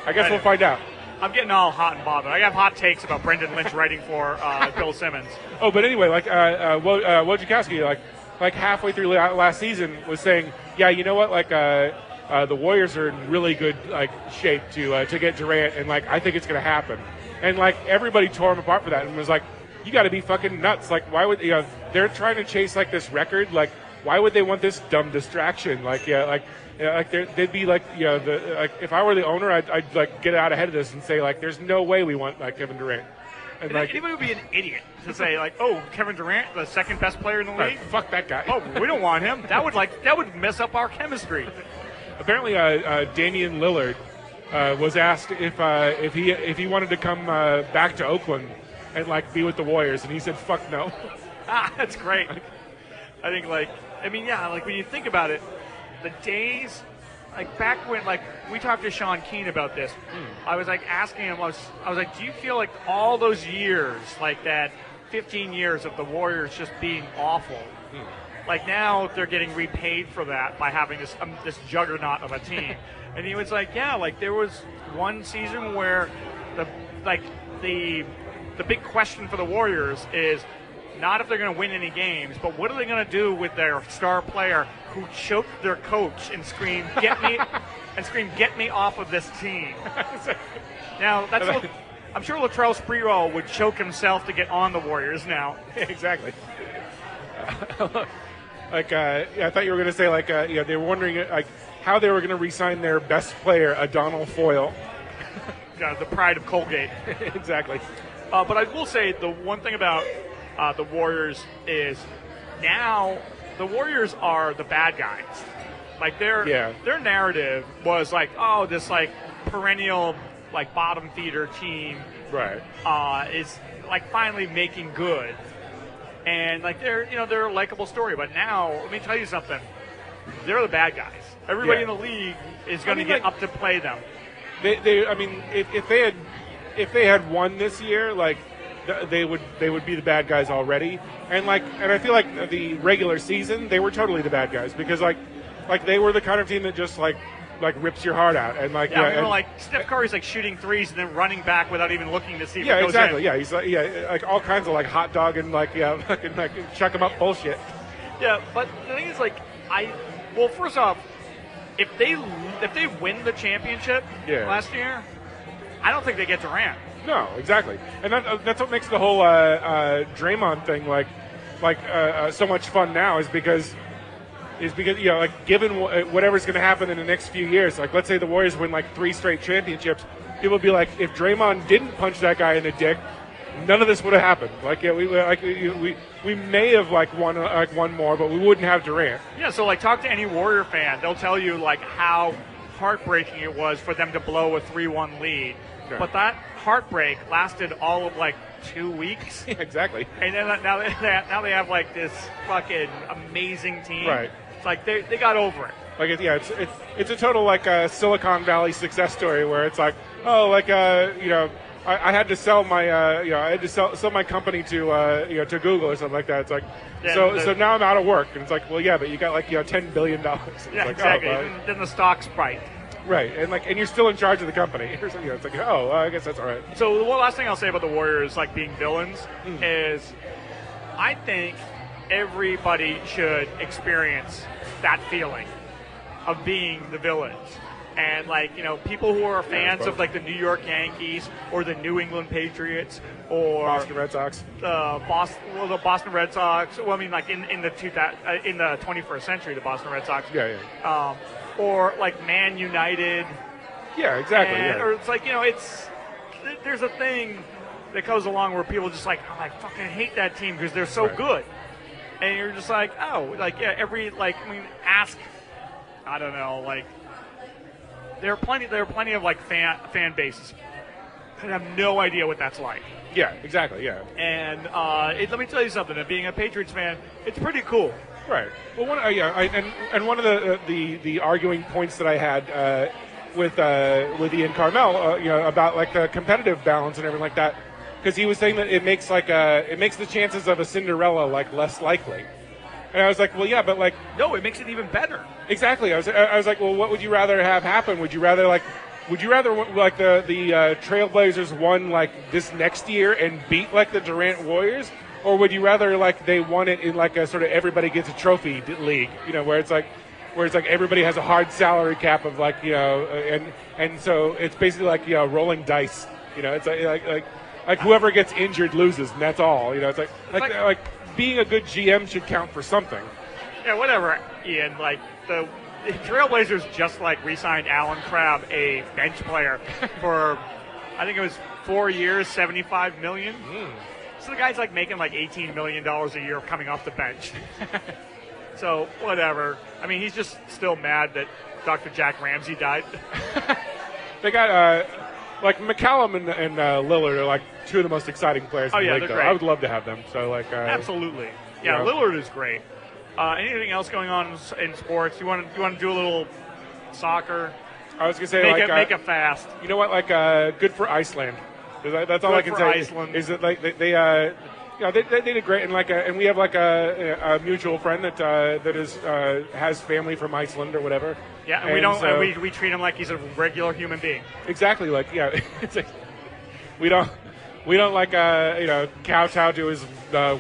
I guess we'll find out. I'm getting all hot and bothered. I have hot takes about Brendan Lynch writing for Bill Simmons. Oh, but anyway, like Wojciechowski, like halfway through last season, was saying, yeah, you know what, like the Warriors are in really good like shape to get Durant, and like I think it's going to happen. And like everybody tore him apart for that, and was like, you got to be fucking nuts. Like, why would they're trying to chase like this record? Like, why would they want this dumb distraction? Like, they'd be like, like if I were the owner, I'd like get out ahead of this and say like, there's no way we want like Kevin Durant. And like anybody would be an idiot to say like, oh, Kevin Durant, the second best player in the league. Fuck that guy. Oh, we don't want him. That would mess up our chemistry. Apparently, Damian Lillard was asked if he wanted to come back to Oakland and like be with the Warriors, and he said, "Fuck no." That's great. I think like when you think about it, the days like back when like we talked to Sean Keane about this, I was like asking him, I was like, do you feel like all those years, like that 15 years of the Warriors just being awful, like now they're getting repaid for that by having this juggernaut of a team? And he was like, yeah, like there was one season where the big question for the Warriors is not if they're going to win any games, but what are they going to do with their star player who choked their coach and screamed, "Get me!" and screamed, "Get me off of this team." Now, I'm sure Latrell Sprewell would choke himself to get on the Warriors now. Exactly. I thought you were going to say they were wondering like how they were going to re-sign their best player, Adonal Foyle. The pride of Colgate. Exactly. But I will say the one thing about the Warriors is now the Warriors are the bad guys. Like their narrative was like, oh, this like perennial like bottom feeder team, right? Is like finally making good, and like they're a likable story. But now let me tell you something, they're the bad guys. Everybody in the league is going to get up to play them. If they had won this year, like they would be the bad guys already, and I feel like the regular season they were totally the bad guys because like they were the kind of team that just like rips your heart out and like like Steph Curry's like shooting threes and then running back without even looking to see if it goes exactly in. He's like all kinds of like hot dog and fucking like chuck 'em up bullshit. Yeah, but the thing is first off, if they win the championship last year, I don't think they get Durant. No, exactly, and that's what makes the whole Draymond thing so much fun now is because given whatever's going to happen in the next few years, like let's say the Warriors win like 3 straight championships, people will be like, if Draymond didn't punch that guy in the dick, none of this would have happened. We may have won more, but we wouldn't have Durant. Yeah, so talk to any Warrior fan, they'll tell you how heartbreaking it was for them to blow a 3-1 lead. Right. But that heartbreak lasted all of 2 weeks. Exactly. And then now they have this fucking amazing team. Right. It's like they got over it. It's a total Silicon Valley success story where it's I had to sell my sell my company to Google or something like that. It's so now I'm out of work, and it's but you got $10 billion. Yeah, exactly. Then the stock spiked. Right, and you're still in charge of the company. It's I guess that's all right. So the one last thing I'll say about the Warriors being villains is I think everybody should experience that feeling of being the villains. And people who are fans of the New York Yankees or the New England Patriots or Boston Red Sox, the Boston Red Sox. Well, I mean, in the 21st century, the Boston Red Sox. Yeah. Or Man United. Yeah, exactly. And, Yeah. Or it's like, there's a thing that goes along where people just like, oh, I fucking hate that team because they're so Right. good. And you're just like, oh, like, yeah, ask, I don't know, like, there are plenty of like fan bases that have no idea what that's like. Yeah, exactly. Yeah. And let me tell you something. Being a Patriots fan, it's pretty cool. Right. Well, one of the arguing points that I had with Ian Carmel, about like the competitive balance and everything like that, because he was saying that it makes the chances of a Cinderella like less likely. And I was like, well, yeah, but like, no, it makes it even better. Exactly. I was like, well, what would you rather have happen? Would you rather like the Trailblazers won like this next year and beat like the Durant Warriors, or would you rather like they won it in like a sort of everybody gets a trophy league, where it's like everybody has a hard salary cap of like and so it's basically like rolling dice. It's like whoever gets injured loses, and that's all. It's like being a good GM should count for something. Yeah, whatever, Ian. Like the Trailblazers just like re-signed Alan Crabb, a bench player, for I think it was 4 years, $75 million. So the guy's like making like $18 million a year coming off the bench. So whatever. I mean, he's just still mad that Dr. Jack Ramsey died. They got like McCallum and Lillard are like two of the most exciting players in the league. They're though. great. I would love to have them. So like absolutely, yeah. Lillard is great. Anything else going on in sports? You want to do a little soccer? I was gonna say make it fast. You know what? Like good for Iceland. That's all I can say. Iceland. Is that like they did great, and and we have like a mutual friend that has family from Iceland or whatever. Yeah, and we treat him like he's a regular human being. Exactly, it's like we don't like kowtow to his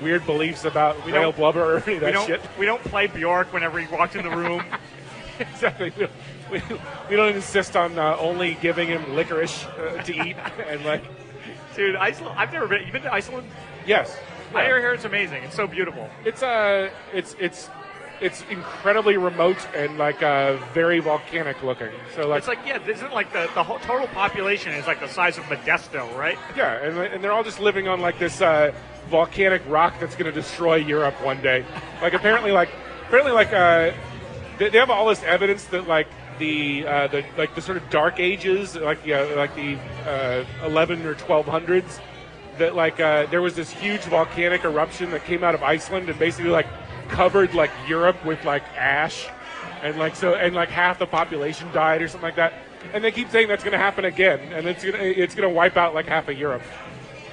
weird beliefs about whale blubber or any of that shit. We don't play Bjork whenever he walks in the room. Exactly. We don't insist on only giving him licorice to eat and like. Dude, Iceland. I've never been. You been to Iceland? Yes. Yeah. I hear it's amazing. It's so beautiful. It's incredibly remote and like very volcanic looking. So like it's like isn't like the whole total population is like the size of Modesto, right? Yeah, and they're all just living on like this volcanic rock that's going to destroy Europe one day. Like apparently they have all this evidence that like the sort of dark ages, like the 11 or 1200s, that like there was this huge volcanic eruption that came out of Iceland and basically like covered like Europe with like ash, and like half the population died or something like that. And they keep saying that's going to happen again, and it's gonna wipe out like half of Europe.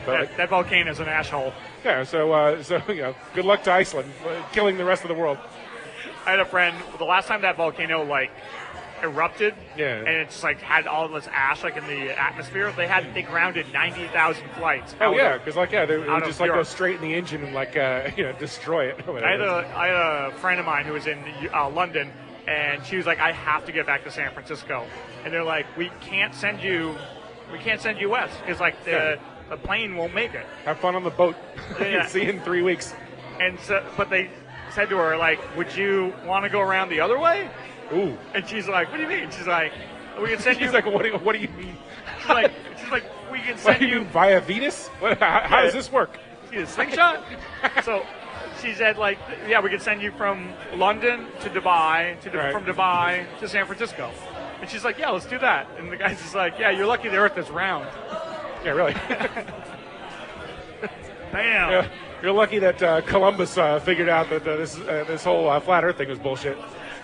But that volcano is an asshole. Yeah, so good luck to Iceland, killing the rest of the world. I had a friend. The last time that volcano like erupted, and it's like had all this ash like in the atmosphere. They grounded 90,000 flights. Oh yeah, because they would just like Europe. go straight in the engine and like destroy it. I had a friend of mine who was in London, and she was like, I have to get back to San Francisco, and they're like, we can't send you west because like the plane won't make it. Have fun on the boat. Yeah. See you in 3 weeks. And so, but they said to her like, would you want to go around the other way? Ooh. And she's like, what do you mean? She's like, we can send you. She's like, what do you mean? She's like, we can send you. Via Venus? How does this work? A slingshot? So she said, like, yeah, we could send you from London to Dubai, from Dubai to San Francisco. And she's like, yeah, let's do that. And the guy's just like, yeah, you're lucky the Earth is round. Yeah, really. Damn. Yeah, you're lucky that Columbus figured out that this whole flat Earth thing was bullshit.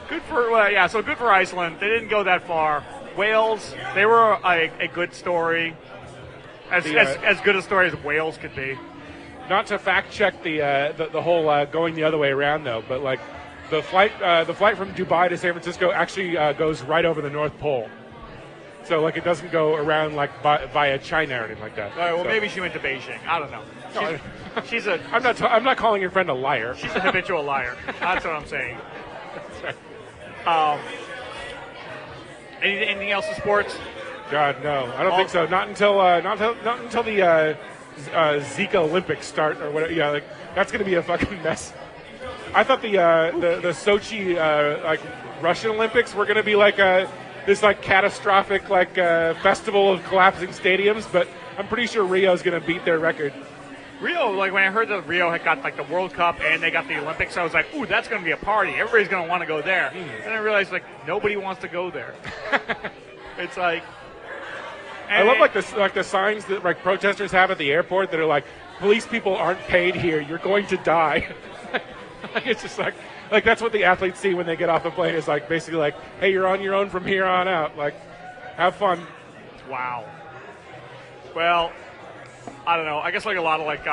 Good for Iceland. They didn't go that far. Wales, they were a good story, as good a story as Wales could be. Not to fact check the whole going the other way around though, but like the flight from Dubai to San Francisco actually goes right over the North Pole. So like it doesn't go around like via China or anything like that. All right, well, maybe she went to Beijing. I don't know. I'm not calling your friend a liar. She's a habitual liar. That's what I'm saying. That's right. Anything else in sports? God, no. I don't think so. Not until the Zika Olympics start or whatever. Yeah, like that's going to be a fucking mess. I thought the Sochi like Russian Olympics were going to be like this like catastrophic like festival of collapsing stadiums, but I'm pretty sure Rio's going to beat their record. Rio, like when I heard that Rio had got like the World Cup and they got the Olympics, I was like, ooh, that's going to be a party. Everybody's going to want to go there. And I realized like nobody wants to go there. It's like, I love like the signs that like protesters have at the airport that are like, police people aren't paid here. You're going to die. It's just like that's what the athletes see when they get off the plane. Is like basically like, hey, you're on your own from here on out. Like, have fun. Wow. Well, I don't know. I guess like a lot of like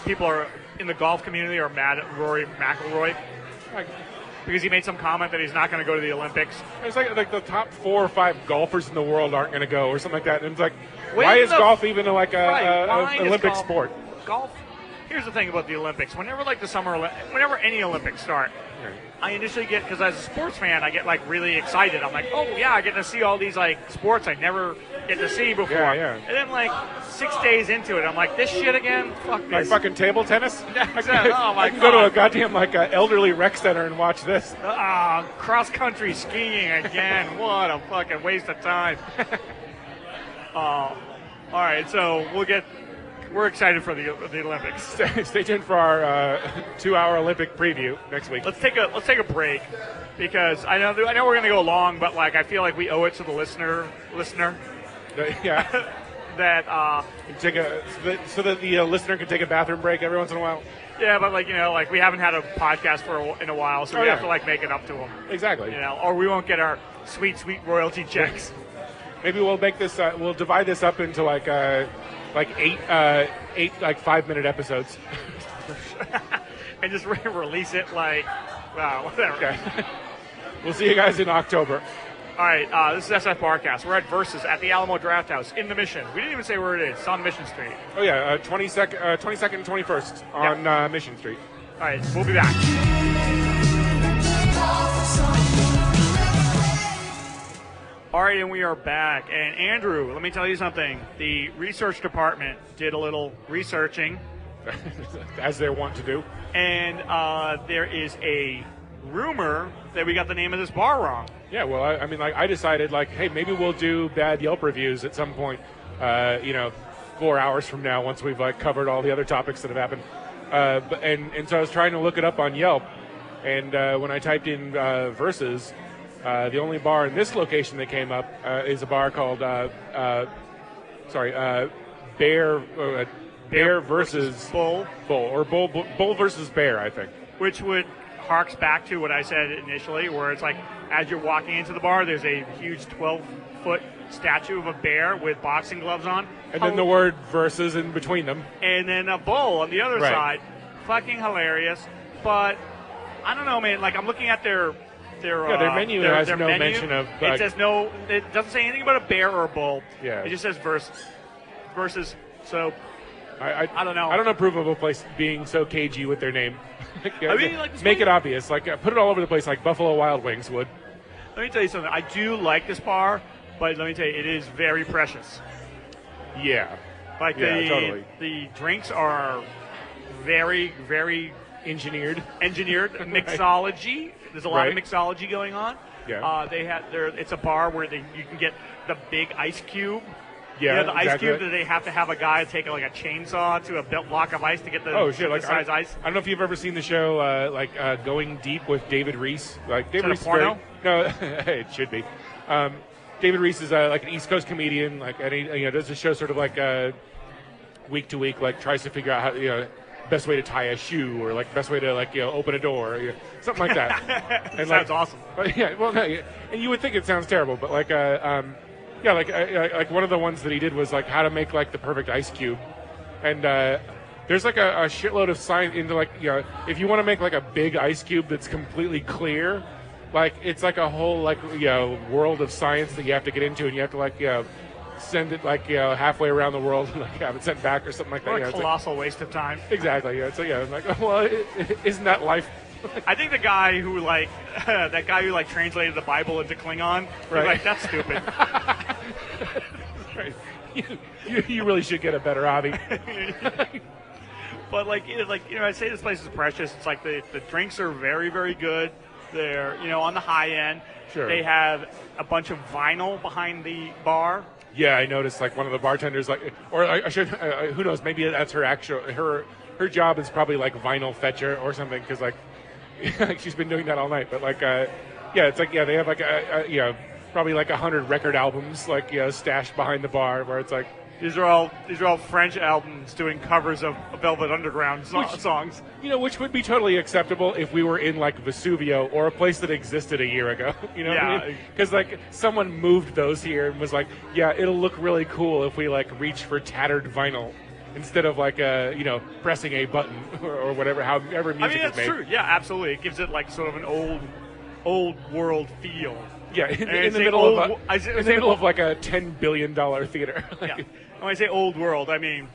people are in the golf community are mad at Rory McIlroy because he made some comment that he's not going to go to the Olympics. It's like the top 4 or 5 golfers in the world aren't going to go or something like that. And it's like, why is golf even like an Olympic sport? Golf. Here's the thing about the Olympics. Whenever like whenever any Olympics start, I initially get, because as a sports fan, I get like really excited. I'm like, oh yeah, I get to see all these like sports I never get to see before. Yeah. And then like 6 days into it, I'm like, this shit again? Fuck this. Like fucking table tennis? Oh my God. I can go to a goddamn like elderly rec center and watch this. Cross country skiing again. What a fucking waste of time. All right, so we're excited for the Olympics. Stay tuned for our 2-hour Olympic preview next week. Let's take a break because I know we're going to go long, but like I feel like we owe it to the listener. Yeah. That so that the listener can take a bathroom break every once in a while. Yeah, but like like we haven't had a podcast in a while, so we have to like make it up to them. Exactly. Or we won't get our sweet royalty checks. Maybe we'll make this. We'll divide this up into like 8 like 5-minute episodes, and just release it like whatever. Okay. We'll see you guys in October. All right, this is SF Barkast. We're at Versus at the Alamo Draft House in the Mission. We didn't even say where it is. It's on Mission Street. Oh yeah, 22nd and 21st on Mission Street. All right, we'll be back. All right, and we are back. And Andrew, let me tell you something. The research department did a little researching. As they're wont to do. And there is a rumor that we got the name of this bar wrong. Yeah, well, I mean, like, I decided, like, hey, maybe we'll do bad Yelp reviews at some point, 4 hours from now once we've, like, covered all the other topics that have happened. And so I was trying to look it up on Yelp, and when I typed in Versus, the only bar in this location that came up is a bar called Bear versus Bull. Bull versus Bear, I think. Which would harks back to what I said initially, where it's like as you're walking into the bar, there's a huge 12-foot statue of a bear with boxing gloves on. And then the word versus in between them. And then a bull on the other side. Fucking hilarious. But I don't know, man. Like, I'm looking at their menu has no mention of. It says no. It doesn't say anything about a bear or a bull. Yeah. It just says versus. So I don't know. I don't approve of a place being so cagey with their name. I mean, like, make it obvious. Like, put it all over the place, like Buffalo Wild Wings would. Let me tell you something. I do like this bar, but let me tell you, it is very precious. Yeah. Like totally. The drinks are very, very engineered. Mixology. There's a lot of mixology going on. Yeah. It's a bar where you can get the big ice cube. Yeah, the ice cube that they have to have a guy take like a chainsaw to a block of ice to get the size ice. I don't know if you've ever seen the show Going Deep with David Reese. Like David Reese is a porno? No, it should be. David Reese is like an East Coast comedian. Like, and he does the show sort of like week to week. Like tries to figure out how best way to tie a shoe or like best way to open a door or something like that. And sounds awesome. But and you would think it sounds terrible, but like like one of the ones that he did was like how to make like the perfect ice cube, and there's like a shitload of science into like if you want to make like a big ice cube that's completely clear, like it's like a whole like world of science that you have to get into, and you have to like send it like halfway around the world and like have it sent back or something like that. What a colossal waste of time. Exactly. Yeah. So I'm like, well, isn't that life? I think the guy who translated the Bible into Klingon, was like, that's stupid. Right. You really should get a better hobby. But I say this place is precious. It's like the drinks are very, very good. They're, on the high end. Sure. They have a bunch of vinyl behind the bar. Yeah, I noticed like one of the bartenders, I should, who knows? Maybe that's her job is probably like vinyl fetcher or something because like she's been doing that all night. But it's like they have like probably like 100 record albums stashed behind the bar where it's like. These are all French albums doing covers of Velvet Underground songs. Which would be totally acceptable if we were in like Vesuvio or a place that existed a year ago. You know what I mean? Because like someone moved those here and was like, yeah, it'll look really cool if we like reach for tattered vinyl instead of like pressing a button or whatever, however music is made. That's true. Yeah, absolutely. It gives it like sort of an old world feel. Yeah, in the middle of like a $10 billion theater. Yeah. When I say old world, I mean,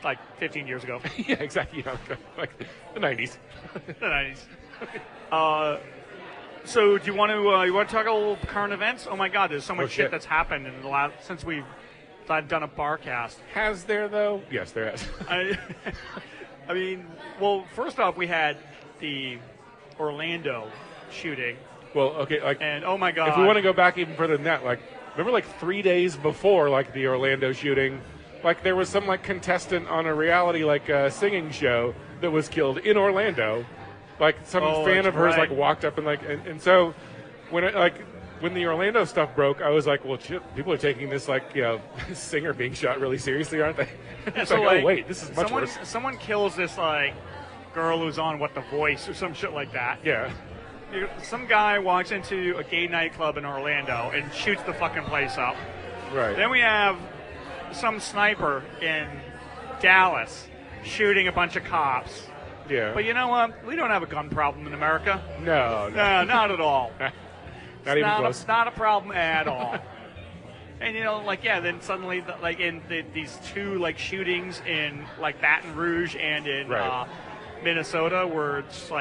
like 15 years ago. Yeah, exactly. Like the 90s. The 90s. So do you want to talk a little current events? Oh my God, there's so much shit that's happened in the last since we've done a Barkast. Has there though? Yes, there has. I mean, well, first off, we had the Orlando shooting. Well, okay, and oh my God, if we want to go back even further than that, remember 3 days before the Orlando shooting, there was some contestant on a reality singing show that was killed in Orlando, some fan of hers walked up and so when the Orlando stuff broke, I was like, well, shit, people are taking this singer being shot really seriously, aren't they? Yeah, so oh wait, this is much worse. Someone kills this girl who's on What the Voice or some shit like that. Yeah. Some guy walks into a gay nightclub in Orlando and shoots the fucking place up. Right. Then we have some sniper in Dallas shooting a bunch of cops. Yeah. But you know what? We don't have a gun problem in America. No, not at all. Not even close. It's not a problem at all. And then suddenly these two shootings in Baton Rouge and in Minnesota where it's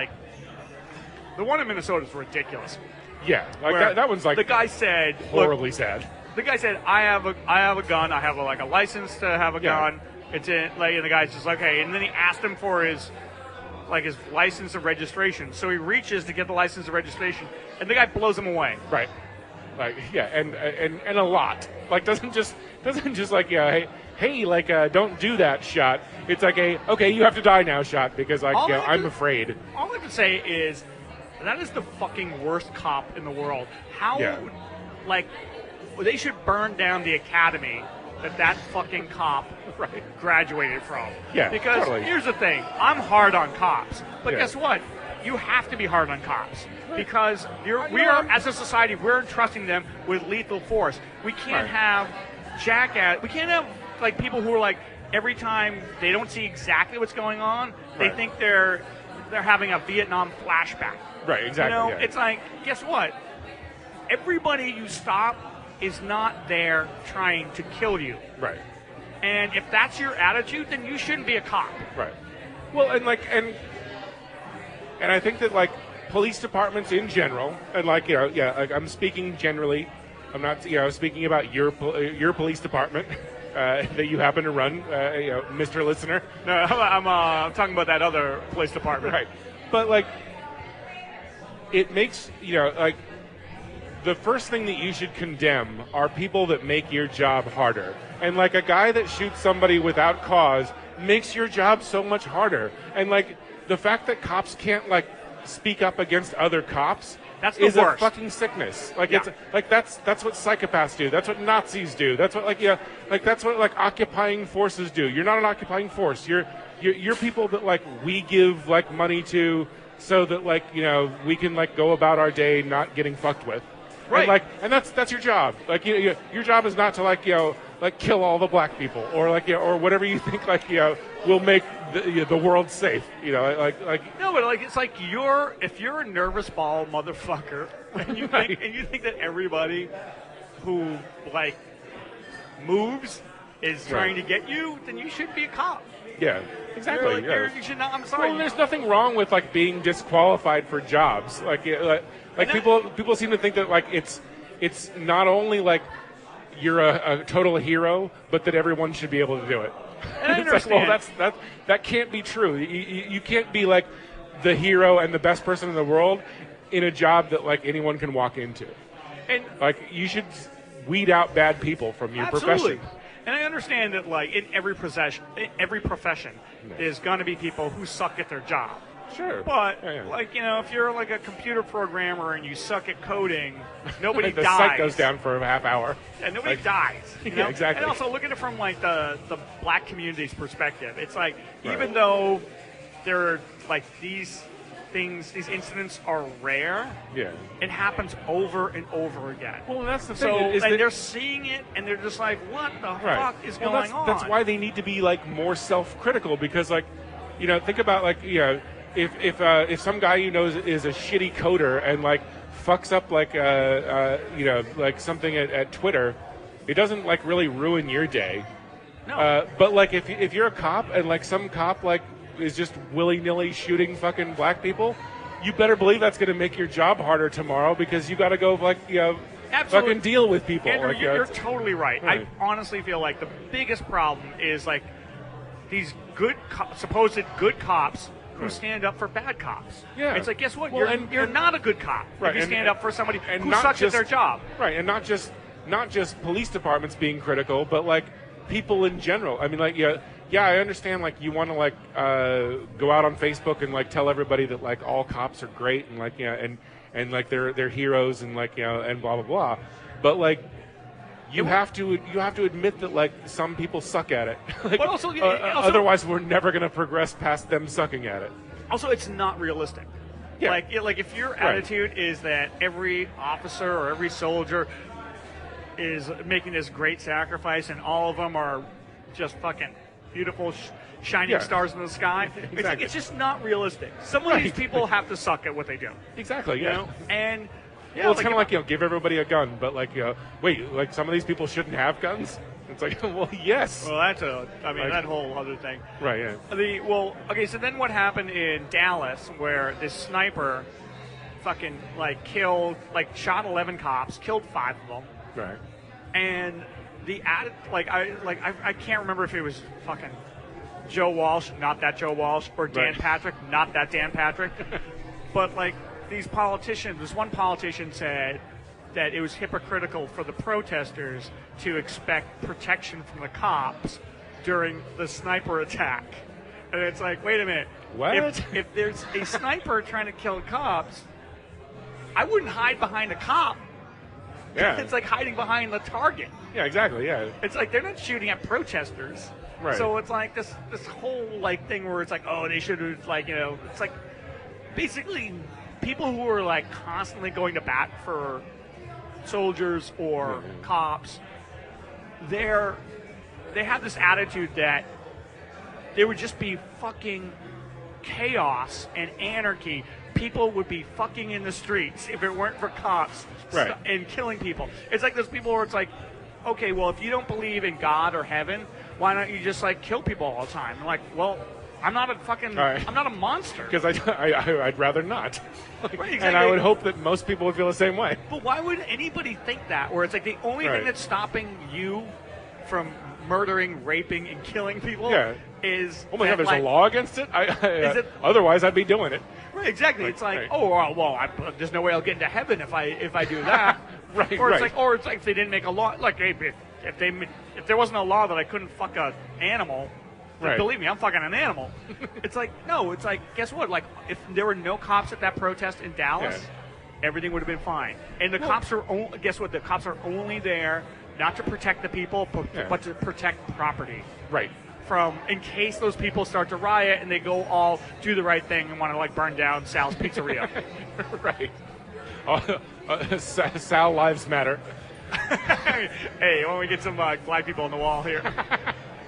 the one in Minnesota is ridiculous. Yeah, that one's the guy said horribly sad. The guy said, "I have a gun. I have a license to have a gun." It's in and the guy's just okay. And then he asked him for his license of registration. So he reaches to get the license of registration, and the guy blows him away. Right. And a lot. Doesn't just hey, don't do that shot. It's okay, you have to die now shot because I'm afraid. All I can say is. That is the fucking worst cop in the world. They should burn down the academy that fucking cop graduated from. Yeah, because totally. Here's the thing. I'm hard on cops. But guess what? You have to be hard on cops. Because we are, as a society, we're entrusting them with lethal force. We can't have we can't have people who are every time they don't see exactly what's going on, they think they're having a Vietnam flashback. Right, exactly. It's guess what? Everybody you stop is not there trying to kill you. Right. And if that's your attitude, then you shouldn't be a cop. Right. Well, and I think that police departments in general, and I'm speaking generally. I'm not speaking about your police department that you happen to run, Mr. Listener. No, I'm talking about that other police department. Right. But it makes the first thing that you should condemn are people that make your job harder. And a guy that shoots somebody without cause makes your job so much harder. And the fact that cops can't speak up against other cops is a fucking sickness. It's that's what psychopaths do. That's what Nazis do. That's what that's what occupying forces do. You're not an occupying force. You're people that we give money to so that we can go about our day not getting fucked with. Right. And that's your job. Your job is not to kill all the black people or or whatever you think will make the world safe. No, but it's if you're a nervous ball motherfucker and you think that everybody who moves is trying to get you, then you should be a cop. Yeah, exactly. You should not. I'm sorry. Well, there's nothing wrong with being disqualified for jobs. People seem to think that it's not only you're a total hero, but that everyone should be able to do it. And I understand. That can't be true. You can't be the hero and the best person in the world in a job that like anyone can walk into. And Like you should weed out bad people from your absolutely. profession. And I understand that, like, in every profession, there's going to be people who suck at their job. Sure. But, Yeah. like, you know, if you're like a computer programmer and you suck at coding, nobody the dies. site goes down for a half hour. And nobody dies. You know? Yeah, exactly. And also look at it from like the black community's perspective. It's like even though there are like these incidents are rare, Yeah. it happens over and over again. Well, that's the So thing. and they're seeing it and they're just like, what the fuck is going on? That's why they need to be like more self-critical because like, you know, think about like, you know, if some guy you know is a shitty coder and like fucks up like you know, like something at Twitter, it doesn't like really ruin your day. No. But like if you're a cop and like some cop like is just willy-nilly shooting fucking black people, you better believe that's going to make your job harder tomorrow because you got to go like, you know, Absolutely. fucking deal with people. Andrew, like, you're totally right. Right. I honestly feel like the biggest problem is like these supposed good cops who stand up for bad cops. Yeah. It's like, guess what? Well, you're not a good cop Right, if you and- stand up for somebody and who not sucks just- at their job. Right, and not just police departments being critical, but like people in general. I mean, like yeah, I understand. Like you want to like go out on Facebook and like tell everybody that like all cops are great and like and like they're heroes and like and blah blah blah. But like you have to admit that like some people suck at it. Like, But also- otherwise we're never going to progress past them sucking at it. Also, it's not realistic. Yeah. Like if your attitude is that every officer or every soldier is making this great sacrifice and all of them are just fucking beautiful, shining Yeah. stars in the sky, Exactly. it's just not realistic. Some of these people have to suck at what they do. Exactly. You Yeah. know? And yeah, Well, it's kind of if- like, give everybody a gun, but like, wait, like some of these people shouldn't have guns? It's like, well, yes. Well, that's that whole other thing. Right, yeah. Okay, so then what happened in Dallas where this sniper fucking shot 11 cops, killed 5 of them, Right. and I can't remember if it was fucking Joe Walsh, not that Joe Walsh, or Dan Right. Patrick, not that Dan Patrick, but like these politicians, this one politician said that it was hypocritical for the protesters to expect protection from the cops during the sniper attack. And it's like, wait a minute. What? If there's a sniper trying to kill cops, I wouldn't hide behind a cop. Yeah. It's like hiding behind the target. Yeah, exactly, yeah. It's like they're not shooting at protesters. Right. So it's like this whole like thing where it's like, oh, they should have it's like basically people who are like constantly going to bat for soldiers or cops, they have this attitude that there would just be fucking chaos and anarchy. People would be fucking in the streets if it weren't for cops Right. and killing people. It's like those people where it's like, okay, well, if you don't believe in God or heaven, why don't you just like kill people all the time? I'm like, well, I'm not a fucking, Right. I'm not a monster. Because I'd rather not. Right, And I exactly. would hope that most people would feel the same way. But why would anybody think that? Where it's like the only Right. thing that's stopping you from murdering, raping, and killing people Yeah. is Oh my that, God, there's like, a law against it? it- Otherwise, I'd be doing it. Right, exactly. Like, It's like, right. oh well, there's no way I'll get into heaven if I do that. Right, Or it's right. like if they didn't make a law, like hey, if there wasn't a law that I couldn't fuck an animal, then Right. believe me, I'm fucking an animal. It's like no, it's like guess what? Like if there were no cops at that protest in Dallas, Yeah. everything would have been fine. And the cops are guess what? The cops are only there not to protect the people, but to protect property. Right. From in case those people start to riot and they go all do the right thing and want to like burn down Sal's Pizzeria. Right. Sal Lives Matter. Hey, why don't we get some black people on the wall here?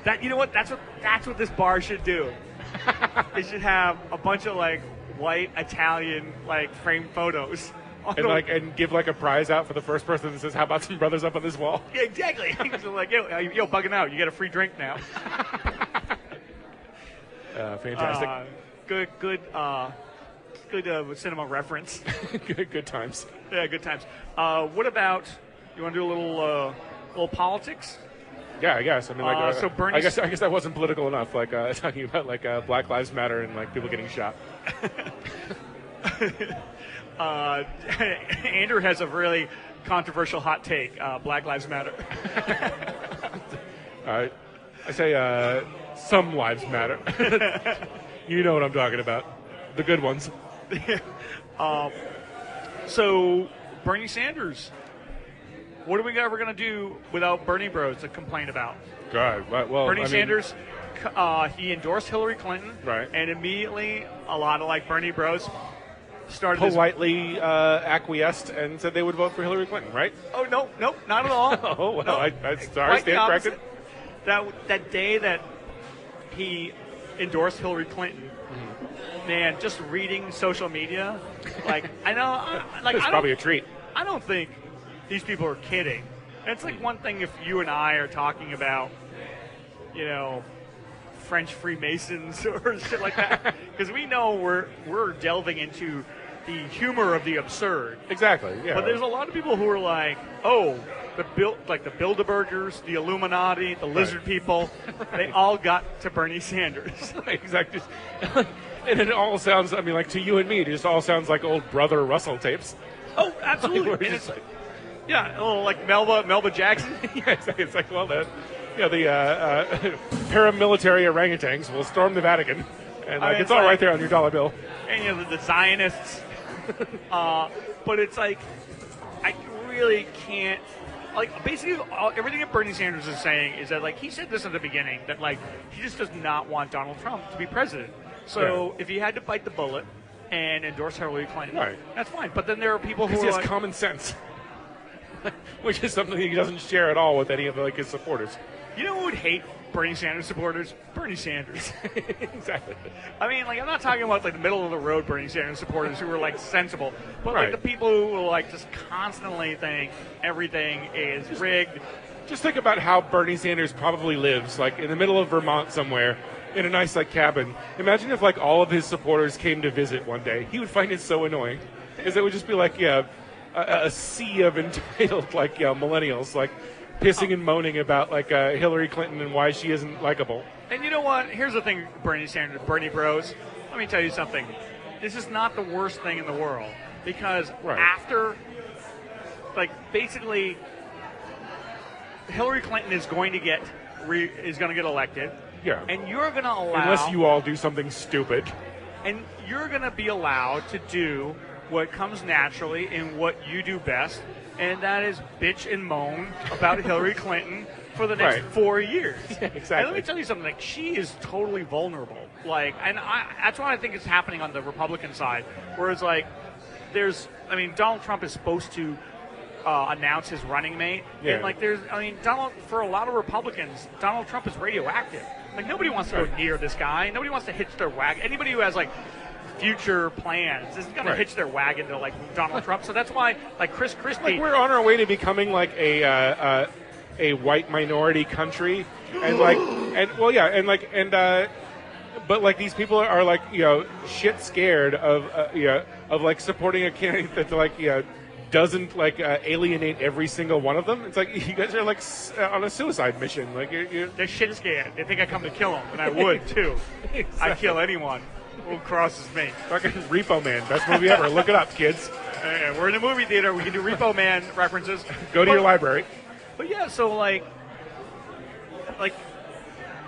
That you know what? That's what this bar should do. It should have a bunch of like white Italian like framed photos. on And the- and give like a prize out for the first person that says, "How about some brothers up on this wall?" yeah, exactly. So like yo, bugging out. You get a free drink now. Fantastic. Good cinema reference. Good times. Yeah, good times. What about you want to do a little politics? Yeah, I guess. I mean, like, so Bernie- I guess that wasn't political enough. Like talking about like Black Lives Matter and like people getting shot. Andrew has a really controversial hot take. Black Lives Matter. I say some lives matter. You know what I'm talking about. The good ones. So, Bernie Sanders. What are we ever going to do without Bernie Bros to complain about? God, well, Bernie Sanders, he endorsed Hillary Clinton. Right. And immediately, a lot of Bernie Bros started politely acquiesced and said they would vote for Hillary Clinton, right? Oh, no, not at all. Oh, well, no. I sorry, stand corrected. That day that he endorsed Hillary Clinton, man, just reading social media, I know, it's probably a treat. I don't think these people are kidding. And it's one thing if you and I are talking about, French Freemasons or shit like that, because we know we're delving into the humor of the absurd. Exactly. Yeah. But there's a lot of people who are the Bilderbergers, the Illuminati, the lizard people, they all got to Bernie Sanders. Exactly. And it all sounds, to you and me, it just all sounds like old Brother Russell tapes. Oh, absolutely. Yeah, like Melba Jackson. Yeah, it's well, the paramilitary orangutans will storm the Vatican, and it's all right there on your dollar bill. And the Zionists. But it's I really can't. Basically, everything that Bernie Sanders is saying is that, he said this at the beginning, that, he just does not want Donald Trump to be president. So if he had to bite the bullet and endorse Hillary Clinton, that's fine. But then there are people who he has common sense, which is something he doesn't share at all with any of his supporters. You know who would hate Bernie Sanders supporters? Bernie Sanders. Exactly. I'm not talking about the middle of the road Bernie Sanders supporters who are sensible, but the people who will just constantly think everything is rigged. Just think about how Bernie Sanders probably lives, in the middle of Vermont somewhere, in a nice cabin. Imagine if all of his supporters came to visit one day. He would find it so annoying, because it would just be a sea of entitled millennials pissing and moaning about Hillary Clinton and why she isn't likable. And you know what? Here's the thing, Bernie Sanders, Bernie Bros. Let me tell you something. This is not the worst thing in the world, because after, basically, Hillary Clinton is going to get elected. Yeah. And you're going to allow, unless you all do something stupid, and you're going to be allowed to do what comes naturally and what you do best, and that is bitch and moan about Hillary Clinton for the next 4 years. Yeah, exactly. And let me tell you something. She is totally vulnerable. That's what I think is happening on the Republican side, where it's Donald Trump is supposed to announce his running mate, and Donald, for a lot of Republicans, Donald Trump is radioactive. Nobody wants to go near this guy. Nobody wants to hitch their wagon. Anybody who has future plans isn't going to hitch their wagon to Donald Trump. So that's why Chris Christie. We're on our way to becoming a white minority country, but these people are shit scared of supporting a candidate that doesn't alienate every single one of them. It's you guys are on a suicide mission. They're shit scared. They think I come to kill them, and I would too. Exactly. I'd kill anyone who crosses me. Fucking Repo Man, best movie ever. Look it up, kids. We're in the movie theater. We can do Repo Man references. Go to your library. But yeah, so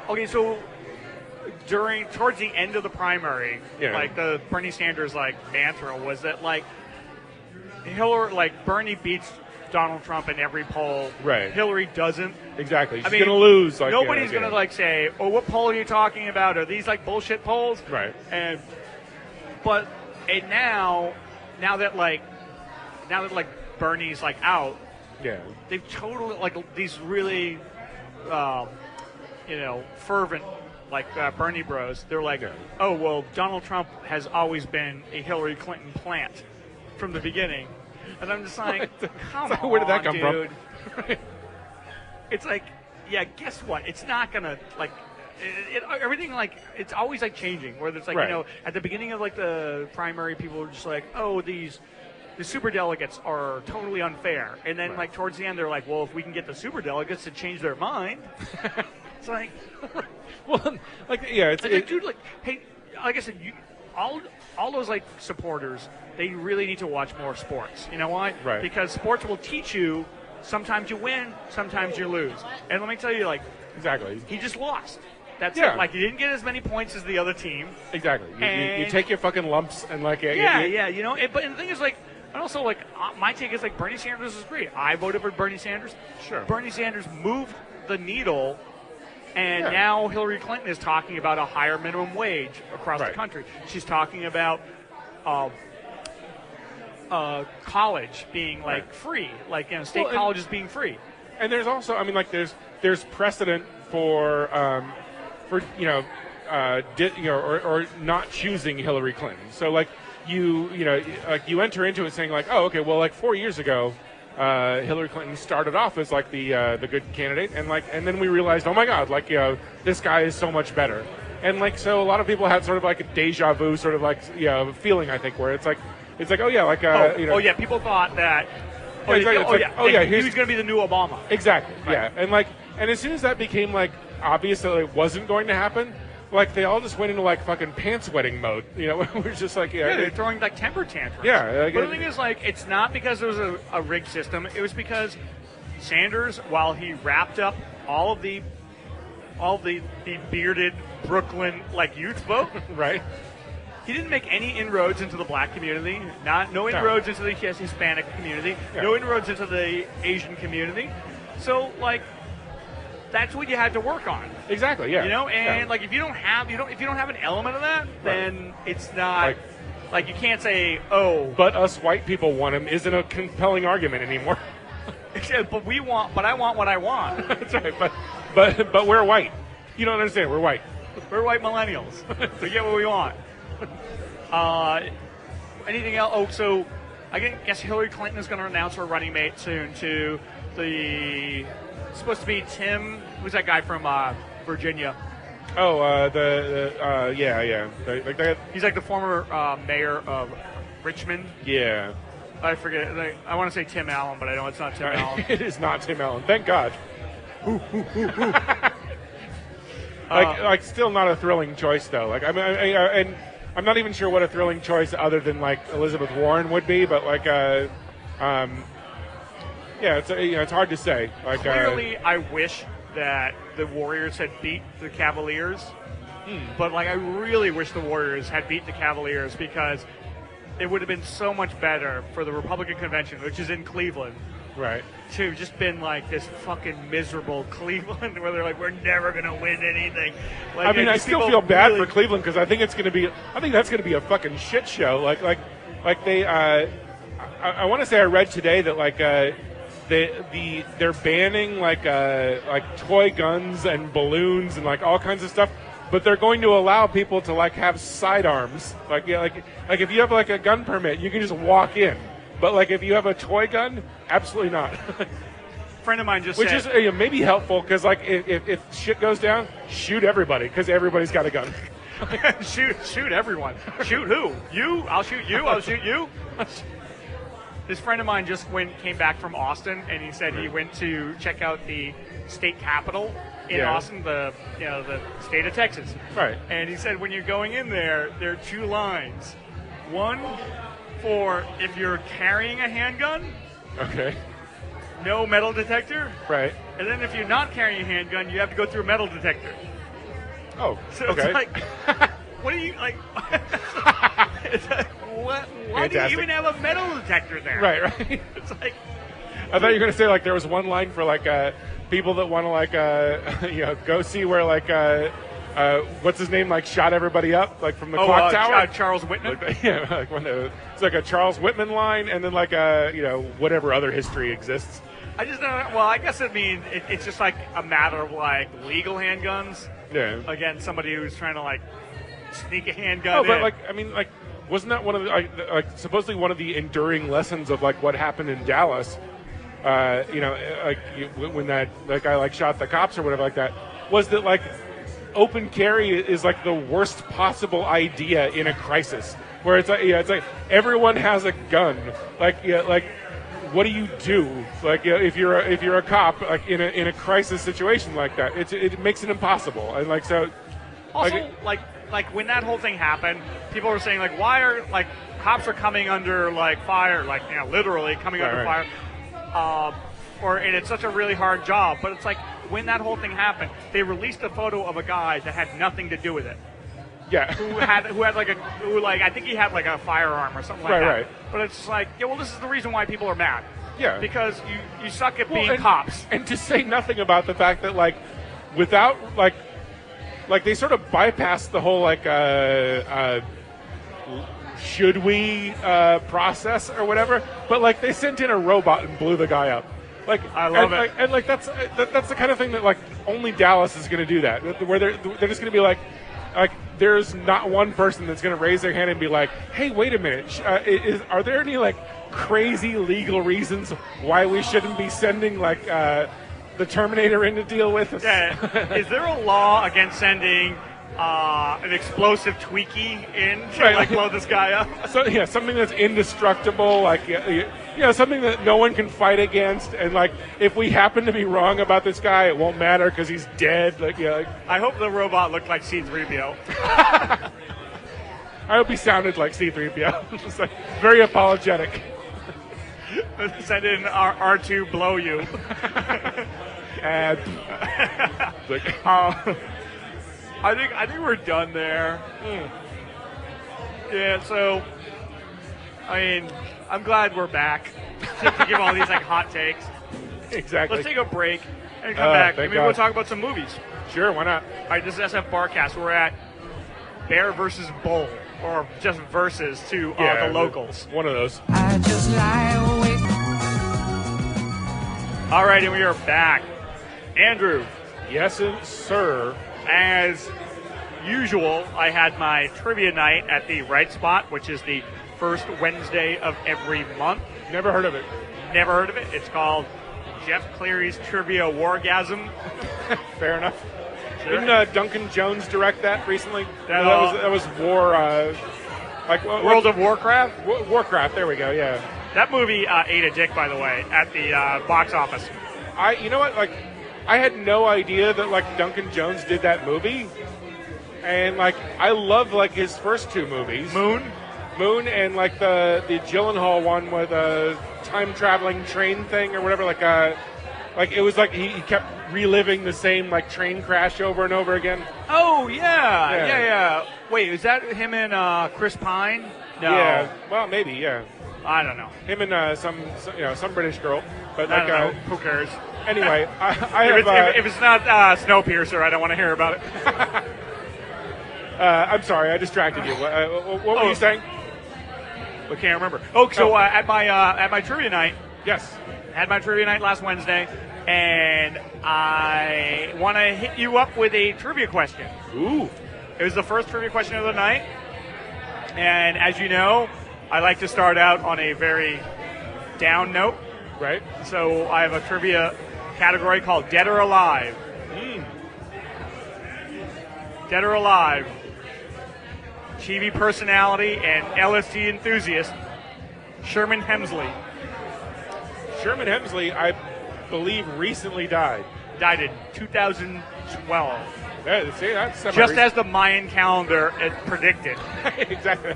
okay, so towards the end of the primary, the Bernie Sanders mantra was that Bernie beats Donald Trump in every poll. Right. Hillary doesn't. Exactly. She's going to lose. Nobody's going to say, "Oh, what poll are you talking about? Are these bullshit polls?" Right. But now that Bernie's out, yeah, they've totally these really, fervent Bernie Bros. They're "Oh well, Donald Trump has always been a Hillary Clinton plant from the beginning." And I'm just come on, where did that come dude. from? It's guess what? It's not gonna everything it's always changing. Whether it's at the beginning of the primary, people are just oh, the super delegates are totally unfair, and then towards the end they're well, if we can get the super delegates to change their mind, it's well, yeah, it's dude, hey, like I said, all those like supporters, they really need to watch more sports. You know why? Right. Because sports will teach you. Sometimes you win, sometimes you lose. And let me tell you, like, Exactly. he just lost. That's Yeah. it. Like, he didn't get as many points as the other team. Exactly. You And- take your fucking lumps and like Yeah. You know. But the thing is, like, and also, like, my take is like Bernie Sanders is great. I voted for Bernie Sanders. Sure. Bernie Sanders moved the needle. And Yeah. now Hillary Clinton is talking about a higher minimum wage across the Right. country. She's talking about college being like free, like state colleges being free. And there's also, I mean, like there's precedent for or not choosing Hillary Clinton. So like you enter into it saying like, oh, okay, well, like 4 years ago, Hillary Clinton started off as like the good candidate, and then we realized, oh my God, like this guy is so much better, and like so a lot of people had sort of like a deja vu sort of like feeling, I think, where it's like oh yeah, like people thought that. He was going to be the new Obama. Exactly. Right. Yeah, and as soon as that became like obvious that it wasn't going to happen, like they all just went into like fucking pants wetting mode. You know, we're just like they're throwing like temper tantrums. Yeah. But the thing is, like, it's not because it was a rigged system. It was because Sanders, while he wrapped up all of the bearded Brooklyn like youth vote, right. he didn't make any inroads into the black community, no inroads into the Hispanic community, no inroads into the Asian community. So, like, that's what you had to work on. Exactly. Yeah. You know, and like if you don't have an element of that, then it's not like you can't say, oh. But us white people want him isn't a compelling argument anymore. But I want what I want. That's right. But we're white. You don't understand. We're white. We're white millennials. We get what we want. Anything else? Oh, so I guess Hillary Clinton is going to announce her running mate soon to it's supposed to be Tim. Who's that guy from Virginia? Oh, yeah. Like that. He's like the former mayor of Richmond. Yeah. I forget. I want to say Tim Allen, but I know it's not Tim Allen. It is not Tim Allen. Thank God. Like still not a thrilling choice though. Like and I'm not even sure what a thrilling choice other than like Elizabeth Warren would be, but like it's hard to say. Like clearly, I wish that the Warriors had beat the Cavaliers, but like I really wish the Warriors had beat the Cavaliers because it would have been so much better for the Republican convention, which is in Cleveland. Right. To just been like this fucking miserable Cleveland where they're like, we're never going to win anything. Like, I mean, I still feel bad for Cleveland because I think that's going to be a fucking shit show. Like they, I want to say I read today that like they're banning like toy guns and balloons and like all kinds of stuff, but they're going to allow people to like have sidearms. Like if you have like a gun permit, you can just walk in. But like if you have a toy gun, absolutely not. Friend of mine just which said, is maybe helpful because like if shit goes down, shoot everybody because everybody's got a gun. shoot everyone. Shoot who? You? I'll shoot you. I'll shoot you. This friend of mine just came back from Austin, and he said he went to check out the state capitol in Austin, the state of Texas. Right. And he said when you're going in there are two lines. One for if you're carrying a handgun. Okay. No metal detector. Right. And then if you're not carrying a handgun, you have to go through a metal detector. Oh, so okay. It's like, what do you like? It's like, why do you even have a metal detector there? Right. It's like. I thought you were going to say like there was one line for like people that want to like go see where like what's his name like shot everybody up like from the clock tower. Charles Whitman. Like it's like a Charles Whitman line, and then like whatever other history exists. I just don't. Well, I guess it's just like a matter of like legal handguns. Yeah. Against somebody who's trying to like sneak a handgun. Oh, but like I mean like wasn't that one of the like supposedly one of the enduring lessons of like what happened in Dallas? When that guy like shot the cops or whatever like that, was that like open carry is like the worst possible idea in a crisis where it's like everyone has a gun. Like what do you do? Like if you're a cop like in a crisis situation like that, it makes it impossible. And like so Also, like when that whole thing happened, people were saying like, why are like cops are coming under like fire, like literally coming under fire, and it's such a really hard job. But it's like when that whole thing happened, they released a photo of a guy that had nothing to do with it. Yeah. who had I think he had like a firearm or something like that. Right. But it's just like, well, this is the reason why people are mad. Yeah. Because you suck at being cops. And to say nothing about the fact that like without like they sort of bypassed the whole like should we process or whatever, but like they sent in a robot and blew the guy up. Like I love it. And like that's the kind of thing that like only Dallas is going to do that, where they're just going to be like there's not one person that's going to raise their hand and be like, hey, wait a minute, are there any like crazy legal reasons why we shouldn't be sending like the Terminator in to deal with us? Yeah. Is there a law against sending an explosive Tweaky in to blow this guy up? So yeah, something that's indestructible, like something that no one can fight against, and like if we happen to be wrong about this guy, it won't matter because he's dead. I hope the robot looked like C-3PO. I hope he sounded like C-3PO, just like very apologetic. Send in R2 blow you. And I think we're done there. Yeah, so I mean, I'm glad we're back to give all these like hot takes. Exactly. Let's take a break and come back. Maybe we'll talk about some movies. Sure, why not? All right, this is SFBarkast. We're at Bear versus Bull, or just versus to the locals. One of those. I just lie awake. All right, and we are back. Andrew. Yes, sir. As usual, I had my trivia night at the Right Spot, which is the first Wednesday of every month. Never heard of it. Never heard of it. It's called Jeff Cleary's Trivia Wargasm. Fair enough. Sure. Didn't Duncan Jones direct that recently? That was War, World of Warcraft? Warcraft, there we go, yeah. That movie ate a dick, by the way, at the box office. You know what, I had no idea that, Duncan Jones did that movie. And, I love, his first two movies. Moon, and, the Gyllenhaal one with a time-traveling train thing or whatever, it was he kept reliving the same, train crash over and over again. Oh, yeah. Wait, is that him and Chris Pine? No. Yeah, well, maybe, yeah. I don't know. Him and some British girl. But, I don't know. Who cares? Anyway, if it's not Snowpiercer, I don't want to hear about it. I'm sorry, I distracted you. What were you saying? I can't remember. At my trivia night. Yes. Had my trivia night last Wednesday, and I want to hit you up with a trivia question. Ooh. It was the first trivia question of the night, and as you know, I like to start out on a very down note. Right. So I have a trivia category called Dead or Alive. Dead or Alive. TV personality and LSD enthusiast, Sherman Hemsley. Sherman Hemsley, I believe, recently died. Died in 2012. Yeah, see, that's just as the Mayan calendar had predicted. Exactly.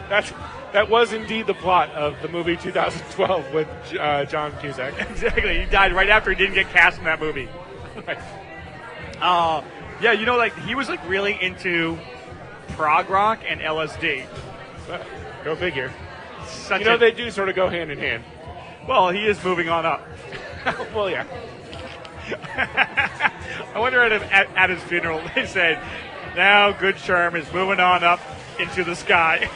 That was indeed the plot of the movie 2012 with John Cusack. Exactly. He died right after he didn't get cast in that movie. Right. Yeah, he was really into prog rock and LSD. Go figure. They do sort of go hand in hand. Well, he is moving on up. Well, yeah. I wonder at his funeral, they said, now Good Sherm is moving on up into the sky.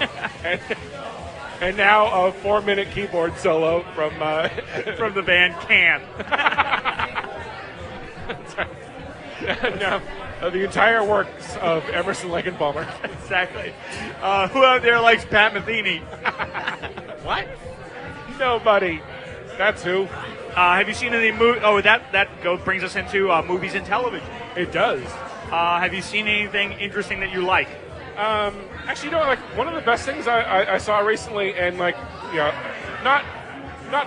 and now a 4-minute keyboard solo from from the band Can. Now, the entire works of Emerson, Lake and Palmer. Exactly. Who out there likes Pat Metheny? What? Nobody. That's who. Have you seen any movies? Oh, that brings us into movies and television. It does. Have you seen anything interesting that you like? Actually, one of the best things I saw recently, and not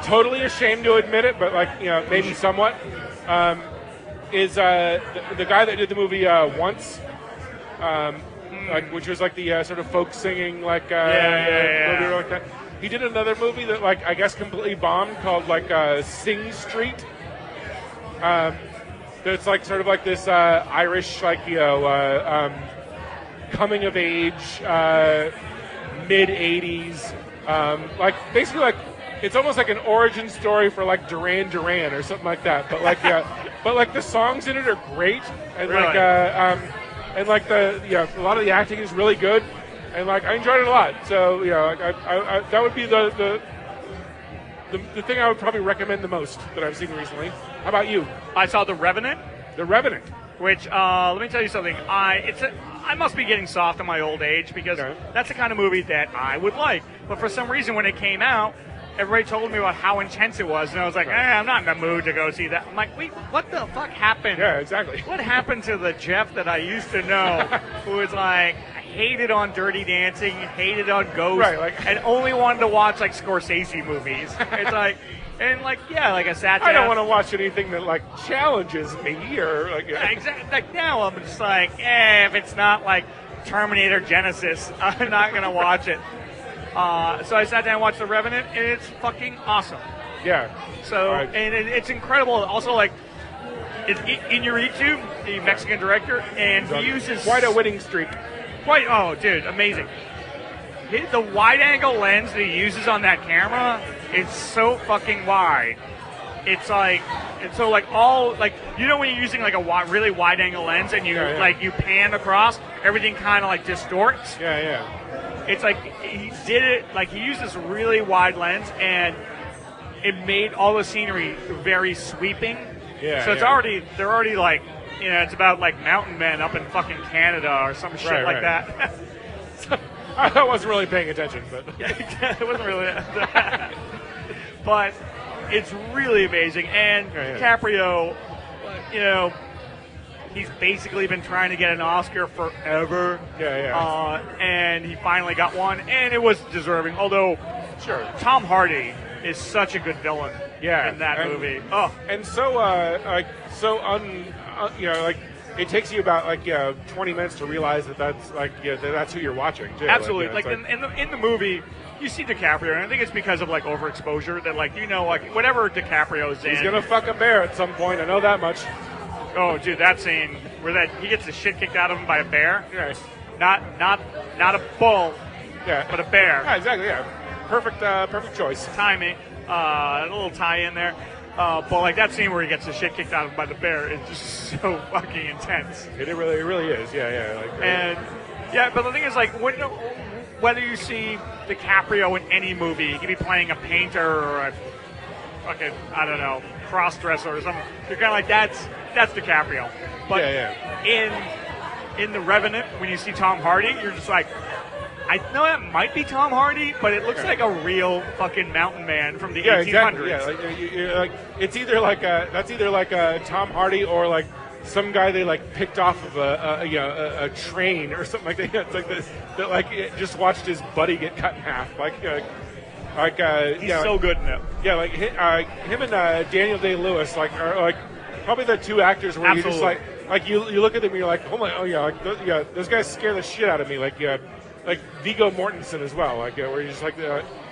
totally ashamed to admit it, but maybe somewhat, is the guy that did the movie Once. like which was like the sort of folk singing like movie like that. He did another movie that like I guess completely bombed called like Sing Street. It's like sort of like this Irish like coming of age mid 80s like basically like it's almost like an origin story for like Duran Duran or something like that. But like but like the songs in it are great and Really? like a lot of the acting is really good and like I enjoyed it a lot. So like I that would be the thing I would probably recommend the most that I've seen recently. How about you? I saw The Revenant. The Revenant. Which, let me tell you something. I must be getting soft in my old age because that's the kind of movie that I would like. But for some reason, when it came out, everybody told me about how intense it was, and I was like, I'm not in the mood to go see that. I'm like, wait, what the fuck happened? Yeah, exactly. What happened to the Jeff that I used to know, who was like hated on Dirty Dancing, hated on Ghost, and only wanted to watch like Scorsese movies? It's like. And like I sat down. I don't want to watch anything that like challenges me or like. Exactly. Like now, I'm just like, if it's not like Terminator Genesis, I'm not gonna watch it. So I sat down and watched The Revenant, and it's fucking awesome. Yeah. So and it's incredible. Also, like, it's Iñárritu, the Mexican director, and he uses quite a winning streak. Oh, dude, amazing. The wide-angle lens that he uses on that camera is so fucking wide. It's like, so like all, like, you know when you're using like a really wide-angle lens and you like you pan across, everything kind of like distorts? Yeah. It's like he did it, like he used this really wide lens and it made all the scenery very sweeping. Yeah. So they're already like, it's about like mountain men up in fucking Canada or some shit like that. I wasn't really paying attention, but it wasn't really. But it's really amazing, and DiCaprio, he's basically been trying to get an Oscar forever. And he finally got one, and it was deserving. Although, Tom Hardy is such a good villain. In that movie. Oh, and so it takes you about 20 minutes to realize that's that's who you're watching too. Absolutely. In the movie, you see DiCaprio, and I think it's because of overexposure that whatever DiCaprio's in, he's gonna fuck a bear at some point. I know that much. Oh, dude, that scene where he gets the shit kicked out of him by a bear. Right. Not a bull. But a bear. Yeah, exactly. Yeah. Perfect choice. Timing. A little tie in there. But that scene where he gets the shit kicked out of him by the bear is just so fucking intense. It really is. But the thing is, whether you see DiCaprio in any movie, he could be playing a painter or a fucking, I don't know, cross-dresser or something. You're kind of like, that's DiCaprio. But in The Revenant, when you see Tom Hardy, you're just like, I know that might be Tom Hardy, but it looks like a real fucking mountain man from the 1800s. Exactly. It's either that's either a Tom Hardy or some guy they picked off of a train or something like that. It's like this that just watched his buddy get cut in half. He's so good in it. Yeah, him and Daniel Day-Lewis are probably the two actors where Absolutely. you just you look at them and you're like, those guys scare the shit out of me. Like Viggo Mortensen as well, where you're just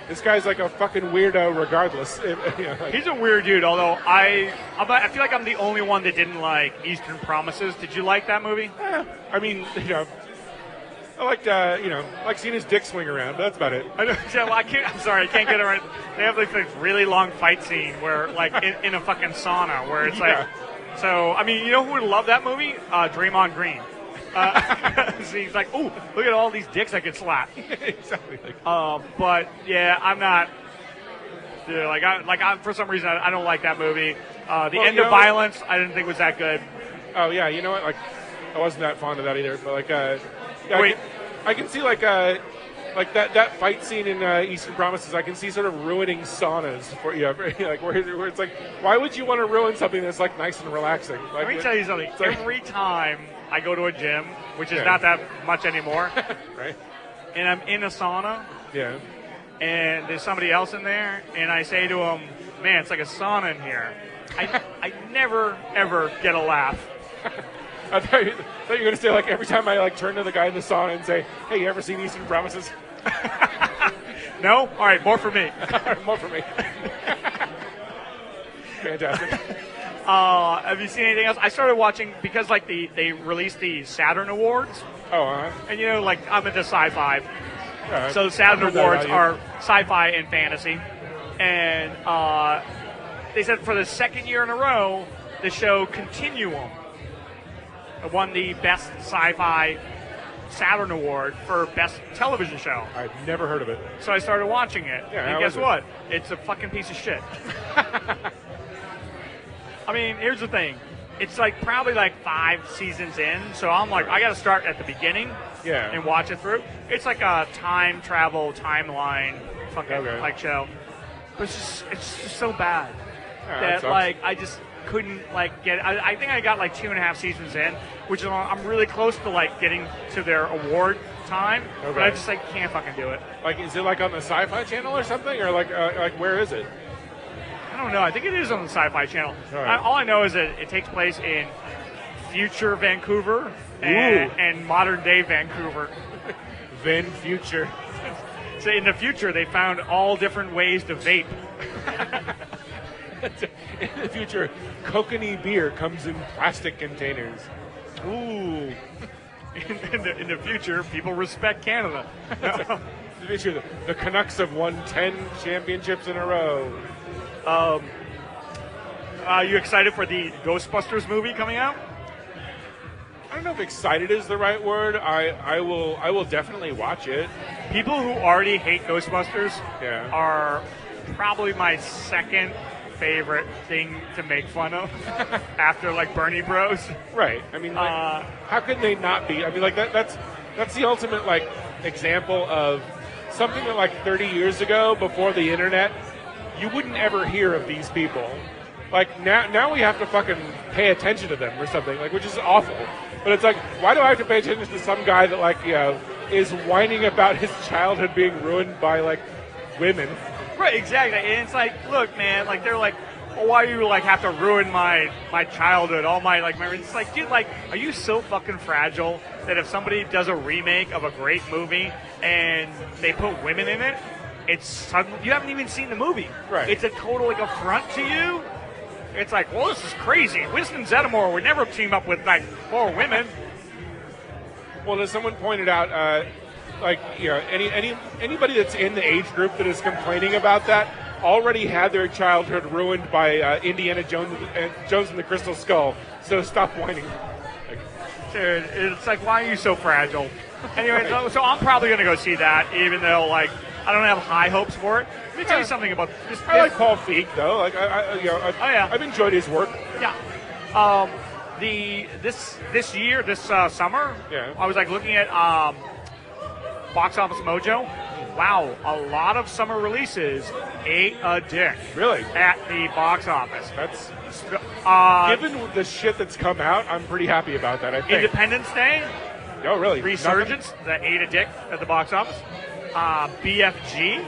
this guy's a fucking weirdo regardless. He's a weird dude, although I feel like I'm the only one that didn't like Eastern Promises. Did you like that movie? I mean, I liked seeing his dick swing around, but that's about it. I'm sorry, I can't get it right. They have this really long fight scene where in a fucking sauna where it's so, I mean, you know who would love that movie? Draymond Green. So he's like, ooh, look at all these dicks I could slap. Exactly. But yeah, I'm not. For some reason, I don't like that movie. The End of Violence, I didn't think was that good. Oh yeah, you know what? I wasn't that fond of that either. But I can see that fight scene in Eastern Promises. I can see sort of ruining saunas for where it's why would you want to ruin something that's nice and relaxing? Let me tell you something. Every time I go to a gym, which is not that much anymore, right? And I'm in a sauna, and there's somebody else in there, and I say to him, "Man, it's like a sauna in here." I never ever get a laugh. I thought you were going to say, like, every time I, like, turn to the guy in the sauna and say, hey, you ever seen Eastern Promises? No? All right, more for me. More for me. Fantastic. Have you seen anything else? I started watching because like they released the Saturn Awards, Oh, and you know, like I'm into sci-fi, yeah, so the Saturn I've heard that Awards about you. are sci-fi and fantasy, and they said for the second year in a row, the show Continuum won the best sci-fi Saturn Award for best television show. I've never heard of it. So I started watching it, Yeah, and how guess is it? what? It's a fucking piece of shit. I mean, here's the thing. It's like probably like 5 seasons in, so I'm like, I got to start at the beginning Yeah. and watch it through. It's like a time travel timeline fucking Okay. like show, but it's just so bad Yeah, that that sucks. like I just couldn't like get. I think I got like 2.5 seasons in, which is I'm really close to like getting to their award time, but Okay. I just like can't fucking do it. Like, is it like on the Sci-Fi Channel or something, or like where is it? I don't know. I think it is on the Sci-Fi Channel. All right. All I know is that it takes place in future Vancouver and modern day Vancouver. Then Future. So in the future, they found all different ways to vape. In the future, kokanee beer comes in plastic containers. Ooh. In the future, people respect Canada. In the future, the Canucks have won 10 championships in a row. Are you excited for the Ghostbusters movie coming out? I don't know if excited is the right word. I will definitely watch it. People who already hate Ghostbusters Yeah. are probably my second favorite thing to make fun of after like Bernie Bros. Right. I mean, like, how could they not be? I mean, like that's the ultimate like example of something that like 30 years ago, before the internet, you wouldn't ever hear of these people. Like now we have to fucking pay attention to them or something, like, which is awful. But it's like, why do I have to pay attention to some guy that like, you know, is whining about his childhood being ruined by like women? Right, exactly. And it's like, look, man, like they're like, oh, why do you like have to ruin my childhood, all my like memories? It's like, dude, like, are you so fucking fragile that if somebody does a remake of a great movie and they put women in it, it's suddenly you haven't even seen the movie. Right. It's a total like affront to you. It's like, well, this is crazy. Winston Zeddemore would never team up with like 4 women. Well, as someone pointed out, like, you know, anybody that's in the age group that is complaining about that already had their childhood ruined by Indiana Jones and the Crystal Skull. So stop whining. Dude, it's like, why are you so fragile? Anyway, so I'm probably going to go see that, even though, like, I don't have high hopes for it. Let me tell you something about this. I like Paul Feig though. Like, I've enjoyed his work. Yeah. This year, this summer, Yeah. I was like looking at Box Office Mojo. Wow, a lot of summer releases ate a dick. Really? At the box office. That's Given given the shit that's come out, I'm pretty happy about that. I think. Independence Day, Oh, really? Resurgence, that ate a dick at the box office. BFG,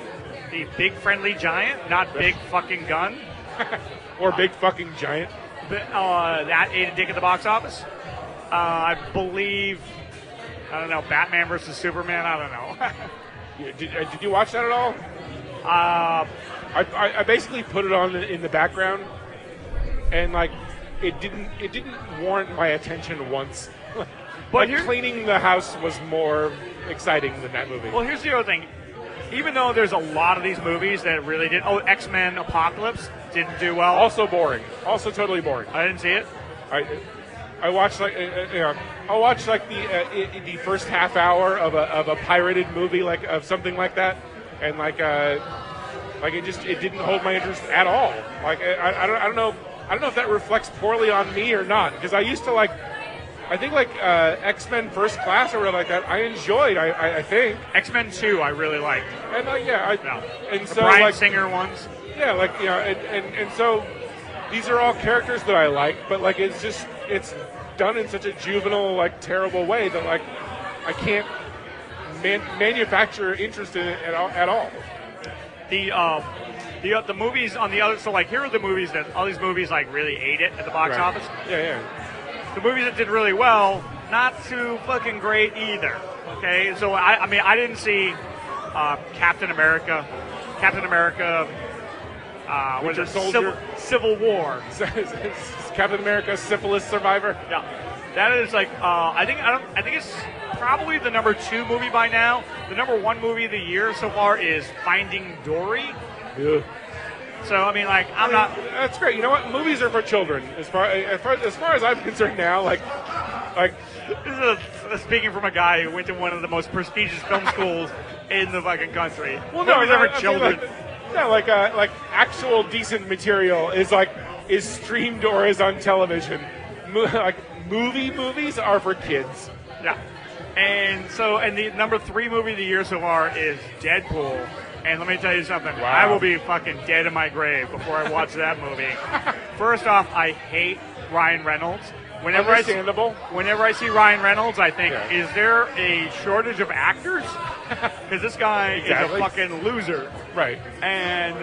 the Big Friendly Giant, not Big Fucking Gun. Nothing? Or big fucking giant. That ate a dick at the box office. I believe, I don't know, Batman versus Superman, I don't know. Did you watch that at all? I basically put it on in the background, and like it didn't warrant my attention once. But Like, cleaning the house was more exciting than that movie. Well, here's the other thing. Even though there's a lot of these movies that really did, X-Men Apocalypse didn't do well. Also boring. Also totally boring. I didn't see it. I watched like I watched like the first half hour of a pirated movie, like of something like that, and like it didn't hold my interest at all. Like I don't know if that reflects poorly on me or not, because I used to like. I think like X-Men First Class or whatever like that. I enjoyed. I think X-Men 2 I really liked. and and The so Bryan like Singer ones. yeah, like and so these are all characters that I like, but like it's done in such a juvenile, like terrible way that like I can't manufacture interest in it at all. The movies on the other, so like here are the movies that all these movies like really ate it at the box Right. office. Yeah. the movies that did really well, not too fucking great either. Okay, so I mean, I didn't see Captain America, Winter Soldier, Civil War. Captain America, syphilis survivor. Yeah, that is like I think it's probably the number 2 movie by now. The number 1 movie of the year so far is Finding Dory. Yeah. So I mean, like not. That's great. You know what? Movies are for children. As far as I'm concerned now, like. This is speaking from a guy who went to one of the most prestigious film schools in the fucking country. Well, no, movies are for children. Like actual decent material is streamed or is on television. Movies are for kids. Yeah. And the number 3 movie of the year so far is Deadpool. And let me tell you something. Wow. I will be fucking dead in my grave before I watch that movie. First off, I hate Ryan Reynolds. Understandable. Whenever I see Ryan Reynolds, I think, Yeah. is there a shortage of actors? Because this guy Exactly. is a fucking loser. Right. And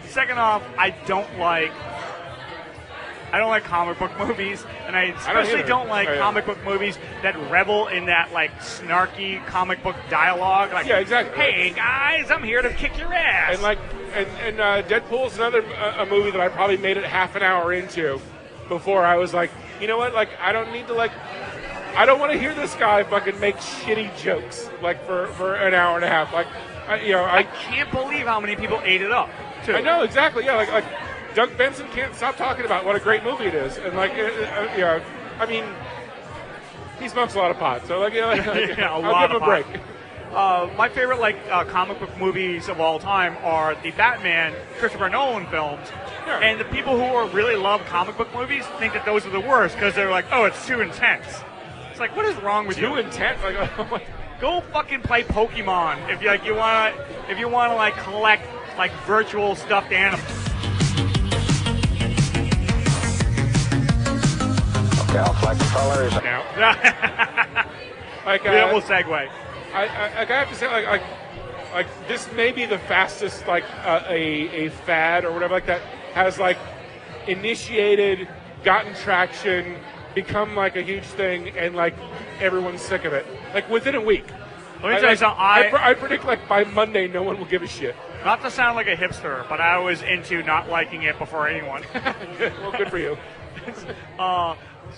second off, I don't like comic book movies, and I especially don't like comic book movies that revel in that like snarky comic book dialogue. Like, Yeah, exactly. Hey guys, I'm here to kick your ass. And Deadpool's another a movie that I probably made it half an hour into before I was like, you know what? Like, I don't want to hear this guy fucking make shitty jokes like for an hour and a half. Like, I can't believe how many people ate it up. Too. I know exactly. Yeah, like Doug Benson can't stop talking about what a great movie it is, and I mean, he smokes a lot of pot, so I'll give him a break. My favorite comic book movies of all time are the Batman Christopher Nolan films. Yeah. And the people who really love comic book movies think that those are the worst because they're like, oh, it's too intense. It's like, what is wrong with you? Too intense? Go fucking play Pokemon if you want to collect virtual stuffed animals. Okay, I'll flex colors. Now, Beautiful segue. I have to say, like this may be the fastest a fad or whatever like that has initiated, gotten traction, become a huge thing, and everyone's sick of it. Within a week. Let me tell you something. I predict by Monday no one will give a shit. Not to sound like a hipster, but I was into not liking it before anyone. Well, good for you.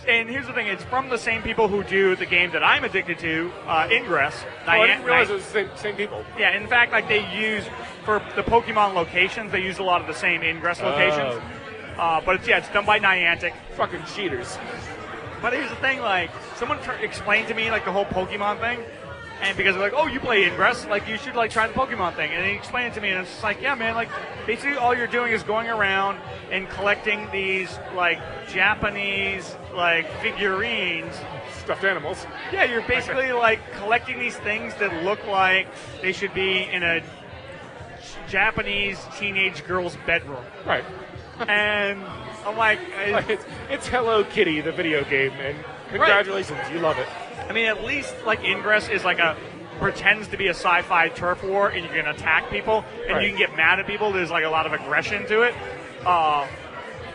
And here's the thing, it's from the same people who do the game that I'm addicted to, Ingress. I didn't realize it was the same people. Yeah, in fact, they use, for the Pokemon locations, they use a lot of the same Ingress locations. But it's done by Niantic. Fucking cheaters. But here's the thing, someone explained to me, the whole Pokemon thing. And because they're like, oh, you play Ingress, you should try the Pokemon thing. And he explained it to me, and it's just yeah, man, basically all you're doing is going around and collecting these Japanese figurines, stuffed animals. Yeah, you're basically collecting these things that look like they should be in a Japanese teenage girl's bedroom. Right. And I'm like, it's Hello Kitty, the video game, and congratulations, you love it. I mean, at least Ingress is pretends to be a sci-fi turf war, and you can attack people, and you can get mad at people. There's a lot of aggression to it. But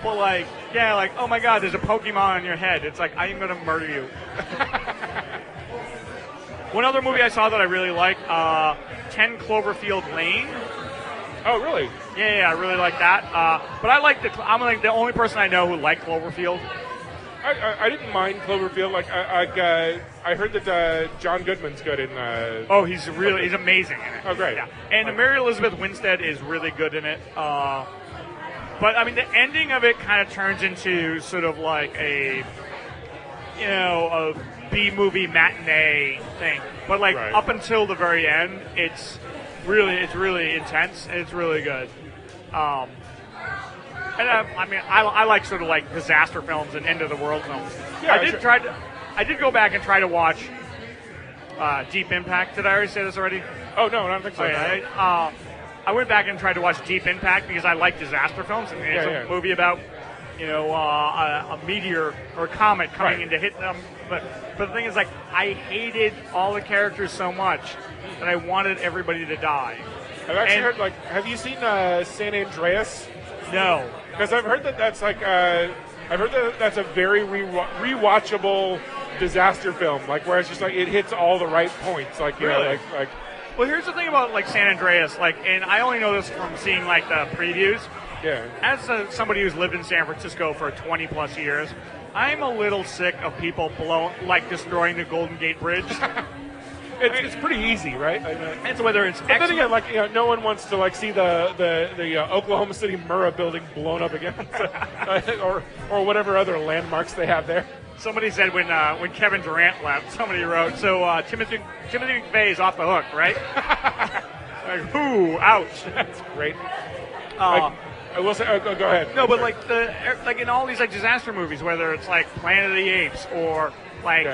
oh my God, there's a Pokemon on your head. It's I am gonna murder you. One other movie I saw that I really liked, 10 Cloverfield Lane. Oh, really? Yeah, I really like that. But I'm the only person I know who liked Cloverfield. I didn't mind Cloverfield. I heard that John Goodman's good in. He's amazing in it. Oh, great. Yeah. And Mary Elizabeth Winstead is really good in it. But I mean, the ending of it kind of turns into sort of a B-movie matinee thing. But up until the very end, it's really intense and it's really good. And I like sort of disaster films and end of the world films. Yeah, I did go back and try to watch Deep Impact. Did I already say this already? Oh no, I don't think so. I went back and tried to watch Deep Impact because I like disaster films. And it's a movie about a meteor or a comet coming in to hit them. But the thing is, I hated all the characters so much that I wanted everybody to die. I've actually heard, have you seen San Andreas? No. Because I've heard that's I've heard that that's a very rewatchable disaster film, like where it's just like it hits all the right points, like you know, Really? like Well, here's the thing about like San Andreas, like, and I only know this from seeing like the previews. yeah. As somebody who's lived in San Francisco for 20 plus years, I'm a little sick of people destroying the Golden Gate Bridge. It's pretty easy, right? It's whether it's But then again, like no one wants to like see the Oklahoma City Murrah building blown up again, or whatever other landmarks they have there. Somebody said when Kevin Durant left, somebody wrote, so Timothy McVeigh is off the hook, right? Like, whoo, ouch. That's great. I will say, go ahead. No, but like in all these like disaster movies, whether it's like Planet of the Apes or like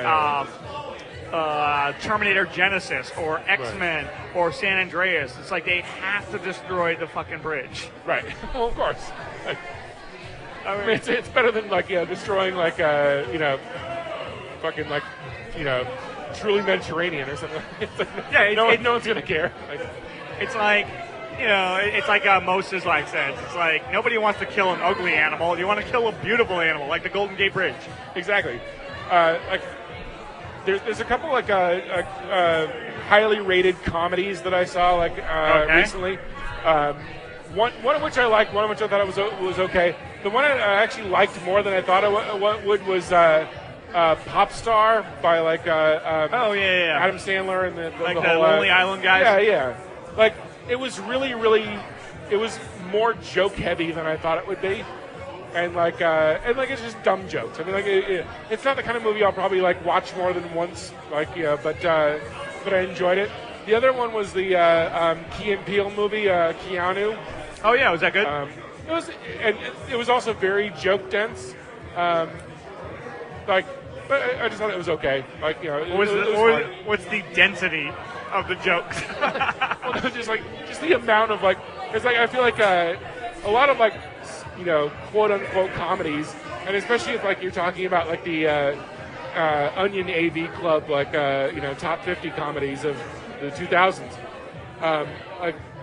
Terminator Genesis or X-Men or San Andreas, it's like they have to destroy the fucking bridge. Right. Well, of course. Like, I mean, it's better than like destroying like fucking like truly Mediterranean or something. Yeah, no one's gonna care. Like, it's like. It's like Moses like says. It's like nobody wants to kill an ugly animal. You want to kill a beautiful animal, like the Golden Gate Bridge. exactly. Like there's a couple like highly rated comedies that I saw like recently. One of which I liked, one of which I thought it was okay. The one I actually liked more than I thought I would was Pop Star by like Adam Sandler and the Like the whole, Lonely Island guys. Yeah. Like it was really, it was more joke heavy than I thought it would be, and it's just dumb jokes. I mean, it's not the kind of movie I'll probably like watch more than once. But I enjoyed it. The other one was the Key and Peele movie, Keanu. Oh yeah, was that good? It was also very joke dense. But I just thought it was okay. What's the density of the jokes? Well, just the amount of it's like I feel like a lot of quote unquote comedies, and especially if like you're talking about like the Onion AV Club top 50 comedies of the 2000s,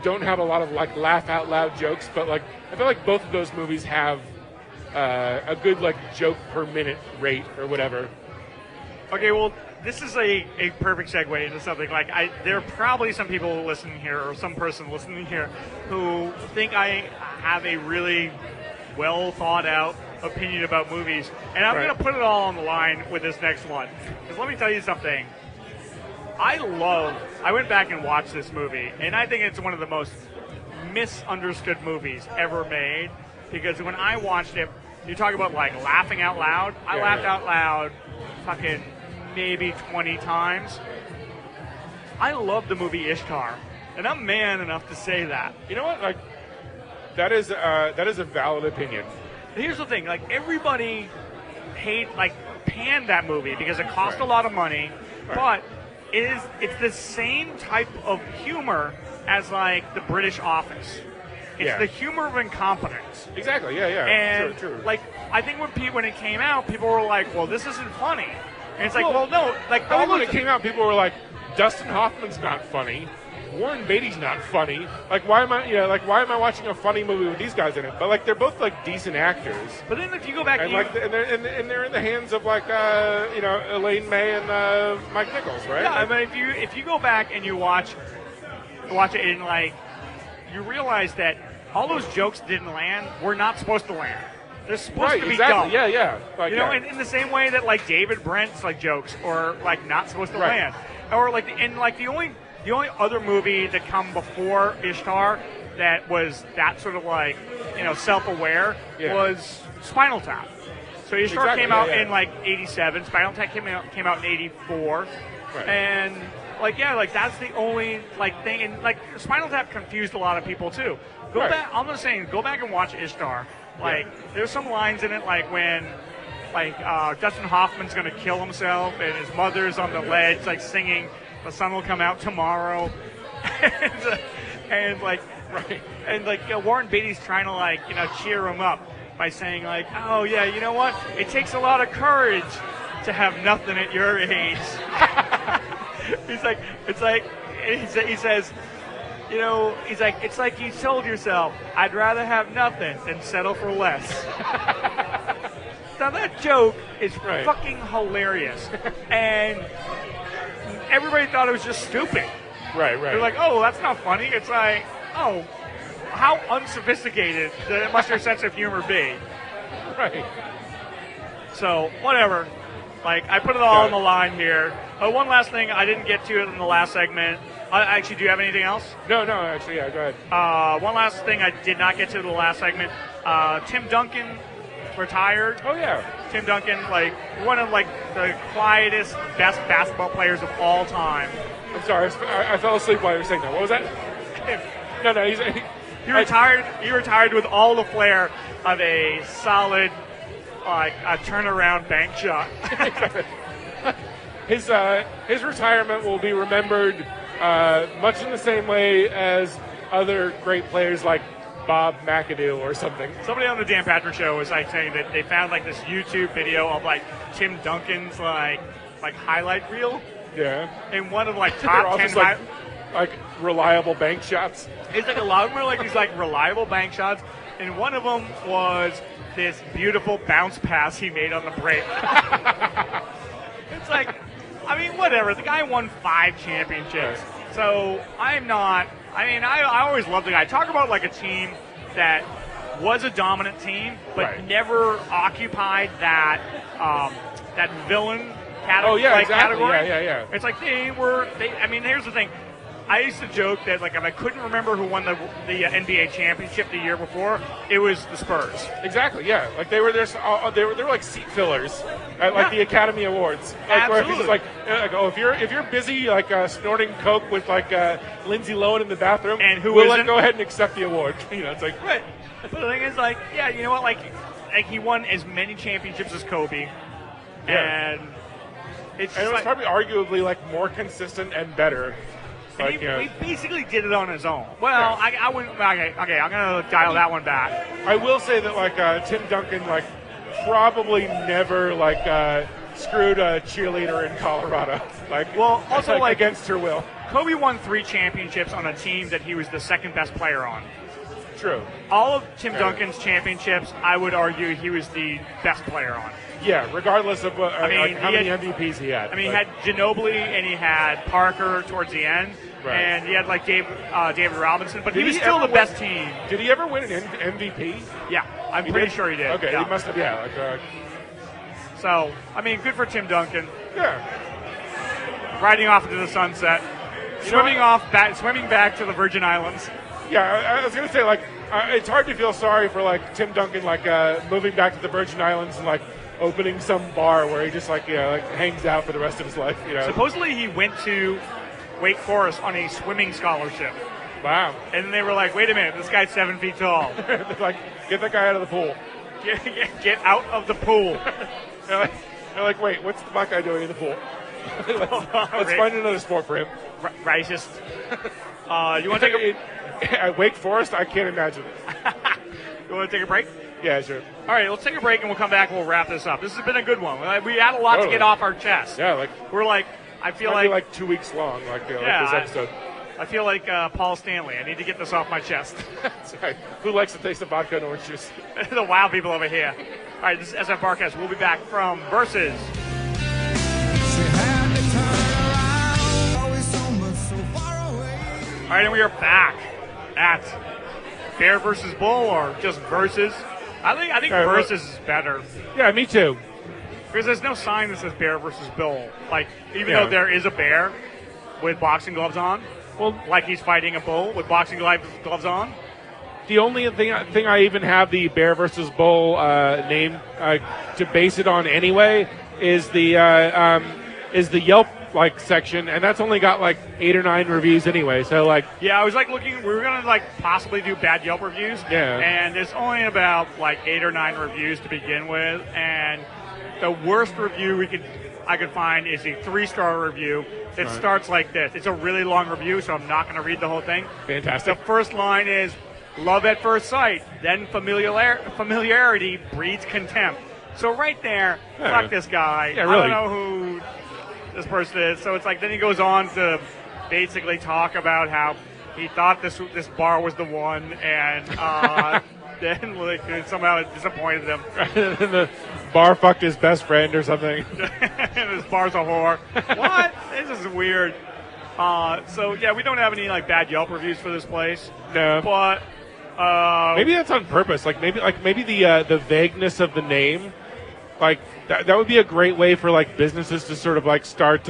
don't have a lot of like laugh out loud jokes, but like I feel like both of those movies have a good like joke per minute rate or whatever. Okay, well, this is a perfect segue into something like there are probably some people listening here or some person listening here who think I have a really well thought out opinion about movies, and I'm going to put it all on the line with this next one. Because let me tell you something. I went back and watched this movie, and I think it's one of the most misunderstood movies ever made. Because when I watched it, you talk about like laughing out loud. I laughed out loud fucking maybe 20 times. I love the movie Ishtar, and I'm man enough to say that. You know what? Like that is a valid opinion. Here's the thing: like everybody panned that movie because it cost a lot of money, but it's the same type of humor as like the British Office. It's the humor of incompetence. Exactly. Yeah. And true. like I think when it came out, people were like, "Well, this isn't funny." And it's like, well, no. Like I think when it came out, people were like, "Dustin Hoffman's not funny. Warren Beatty's not funny. Like, why am I watching a funny movie with these guys in it?" But like, they're both like decent actors. But then if you go back, and they're in the hands of like Elaine May and Mike Nichols, right? Yeah, I mean, if you go back and you watch it and like you realize that all those jokes didn't land, were not supposed to land. They're supposed to be dumb. Yeah. Like, and in the same way that like David Brent's like jokes are like not supposed to land, or like the only other movie that come before Ishtar that was that sort of like self-aware was Spinal Tap. So Ishtar came out in like '87. Spinal Tap came out in '84, and that's the only thing. And like Spinal Tap confused a lot of people too. Go back. I'm just saying, go back and watch Ishtar. There's some lines in it like when Dustin Hoffman's going to kill himself and his mother's on the ledge singing "The Sun Will Come Out Tomorrow," and Warren Beatty's trying to cheer him up by saying "Oh yeah, you know what? It takes a lot of courage to have nothing at your age." He says. It's like you told yourself, I'd rather have nothing than settle for less. Now that joke is Right. fucking hilarious, and everybody thought it was just stupid. Right. They're like, "Oh, that's not funny." It's like, "Oh, how unsophisticated must your sense of humor be?" right. So whatever. Like I put it all Yeah. on the line here. One last thing I didn't get to in the last segment. Actually, do you have anything else? No, actually, yeah, go ahead. One last thing I did not get to in the last segment. Tim Duncan retired. Oh, yeah. Tim Duncan, like one of like the quietest, best basketball players of all time. I'm sorry, I fell asleep while you were saying that. What was that? No, He retired. He retired with all the flair of a solid, like a turnaround bank shot. His retirement will be remembered much in the same way as other great players like Bob McAdoo or something. Somebody on the Dan Patrick Show was like saying that they found like this YouTube video of like Tim Duncan's like highlight reel, Yeah. and one of like They're top all 10 just like reliable bank shots. It's like a lot of them are like these like reliable bank shots, and one of them was this beautiful bounce pass he made on the break. It's like, I mean, whatever. The guy won 5 championships, so I'm not. I mean, I always love the guy. Talk about like a team that was a dominant team, but Right. never occupied that that villain category. Oh, yeah, exactly. Category. Yeah. It's like they were. I mean, here's the thing. I used to joke that like if I couldn't remember who won the NBA championship the year before, it was the Spurs. Exactly, yeah. Like they were there, they were like seat fillers at like Yeah. the Academy Awards. Like where it's Absolutely. just like oh, if you're busy like snorting coke with like Lindsay Lohan in the bathroom, And who we'll isn't? go ahead and accept the award. You know, it's like Right. But the thing is, like, yeah, you know what? Like he won as many championships as Kobe, Yeah. and it's and just it was like, probably arguably like more consistent and better. and Like, you know, he basically did it on his own. Well, Yeah. I wouldn't. Okay, I'm gonna dial that one back. I will say that like Tim Duncan like probably never like screwed a cheerleader in Colorado. Like Well, also, like- against her will. Kobe won 3 championships on a team that he was the second best player on. True. All of Tim Yeah. Duncan's championships, I would argue he was the best player on. Yeah, regardless of what, mean, like how he many had- MVPs he had. I mean, he But- had Ginobili and he had Parker towards the end, Right. and he had like David Robinson, but he Did was he still ever the best win- team. Did he ever win an MVP? Yeah, I'm pretty sure he did. Okay, yeah. he must have. Yeah, like So, I mean, good for Tim Duncan. yeah. Riding off into the sunset, swimming back to the Virgin Islands. Yeah, I was gonna say like it's hard to feel sorry for like Tim Duncan like moving back to the Virgin Islands and like opening some bar where he just like like hangs out for the rest of his life. You know. Supposedly, he went to Wake Forest on a swimming scholarship, Wow. and they were like, "Wait a minute, this guy's 7 feet tall. It's like get that guy out of the pool. Get out of the pool." They're like, wait, what's the black guy doing in the pool? Let's find another sport for him. Racist. You want to take At Wake Forest, I can't imagine. You want to take a break? Yeah, sure. All right, let's take a break and we'll come back and we'll wrap this up. This has been a good one. We had a lot to Totally. get off our chest. Yeah, like We're like, I feel might be like, like 2 weeks long, like Yeah, this episode. I feel like Paul Stanley. I need to get this off my chest. Sorry. Who likes the taste of vodka and orange juice? The wild people over here. All right, this is SF Barkast. We'll be back from Versus. She had me turn around, always so much so far away. All right, and we are back at Bear versus Bull, or just Versus. I think All right, well- Versus is better. Yeah, me too. Because there's no sign that says Bear versus Bull. Like, even Yeah. though there is a bear with boxing gloves on, Well, like he's fighting a bull with boxing gloves on. the only thing I even have the Bear versus Bull name to base it on anyway is the Yelp like section, and that's only got like 8 or 9 reviews anyway. So like, Yeah, I was like looking. We were gonna like possibly do bad Yelp reviews. Yeah. And there's only about like 8 or 9 reviews to begin with, and the worst review I could find is a 3-star review that Right. starts like this. It's a really long review, so I'm not going to read the whole thing. The fantastic. first line is love at first sight, then familiarity breeds contempt. So right there, Yeah. fuck this guy. Yeah, I really. don't know who this person is. So it's like then he goes on to basically talk about how he thought this bar was the one, and then like somehow it disappointed him. The bar fucked his best friend or something. And this bar's a whore. What? This is weird. So yeah, we don't have any like bad Yelp reviews for this place. No. But Maybe that's on purpose. Maybe the vagueness of the name, like that would be a great way for like businesses to sort of like start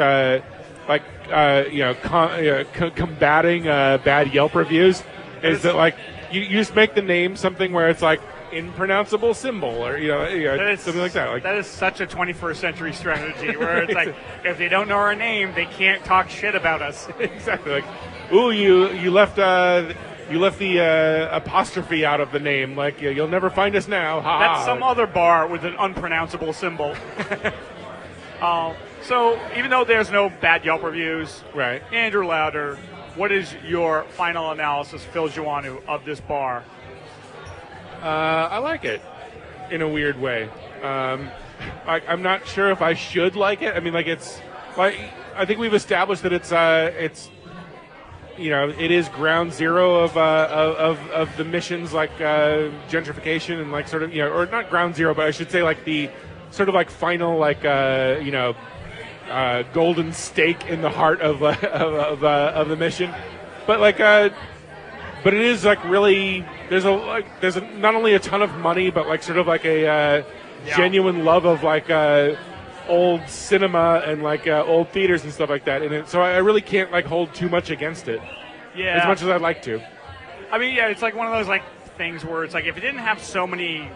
combating bad Yelp reviews. Is that like you just make the name something where it's like impronounceable symbol or something like that. Like that is such a 21st century strategy where it's like if they don't know our name, they can't talk shit about us. Exactly. Like, ooh, you left the apostrophe out of the name. Like, you'll never find us now. Ha. That's some other bar with an unpronounceable symbol. So even though there's no bad Yelp reviews, right? Andrew Lauder, what is your final analysis, Phil Joannou, of this bar? I like it in a weird way. I'm not sure if I should like it. I mean, like it's like I think we've established that it's it is ground zero of the missions like gentrification and like sort of or not ground zero, but I should say like the sort of like final like golden stake in the heart of the mission, but like but it is like really there's not only a ton of money, but like sort of like a genuine love of like old cinema and like old theaters and stuff like that in it. So I really can't like hold too much against it. Yeah, as much as I'd like to. I mean, yeah, it's like one of those like things where it's like if it didn't have so many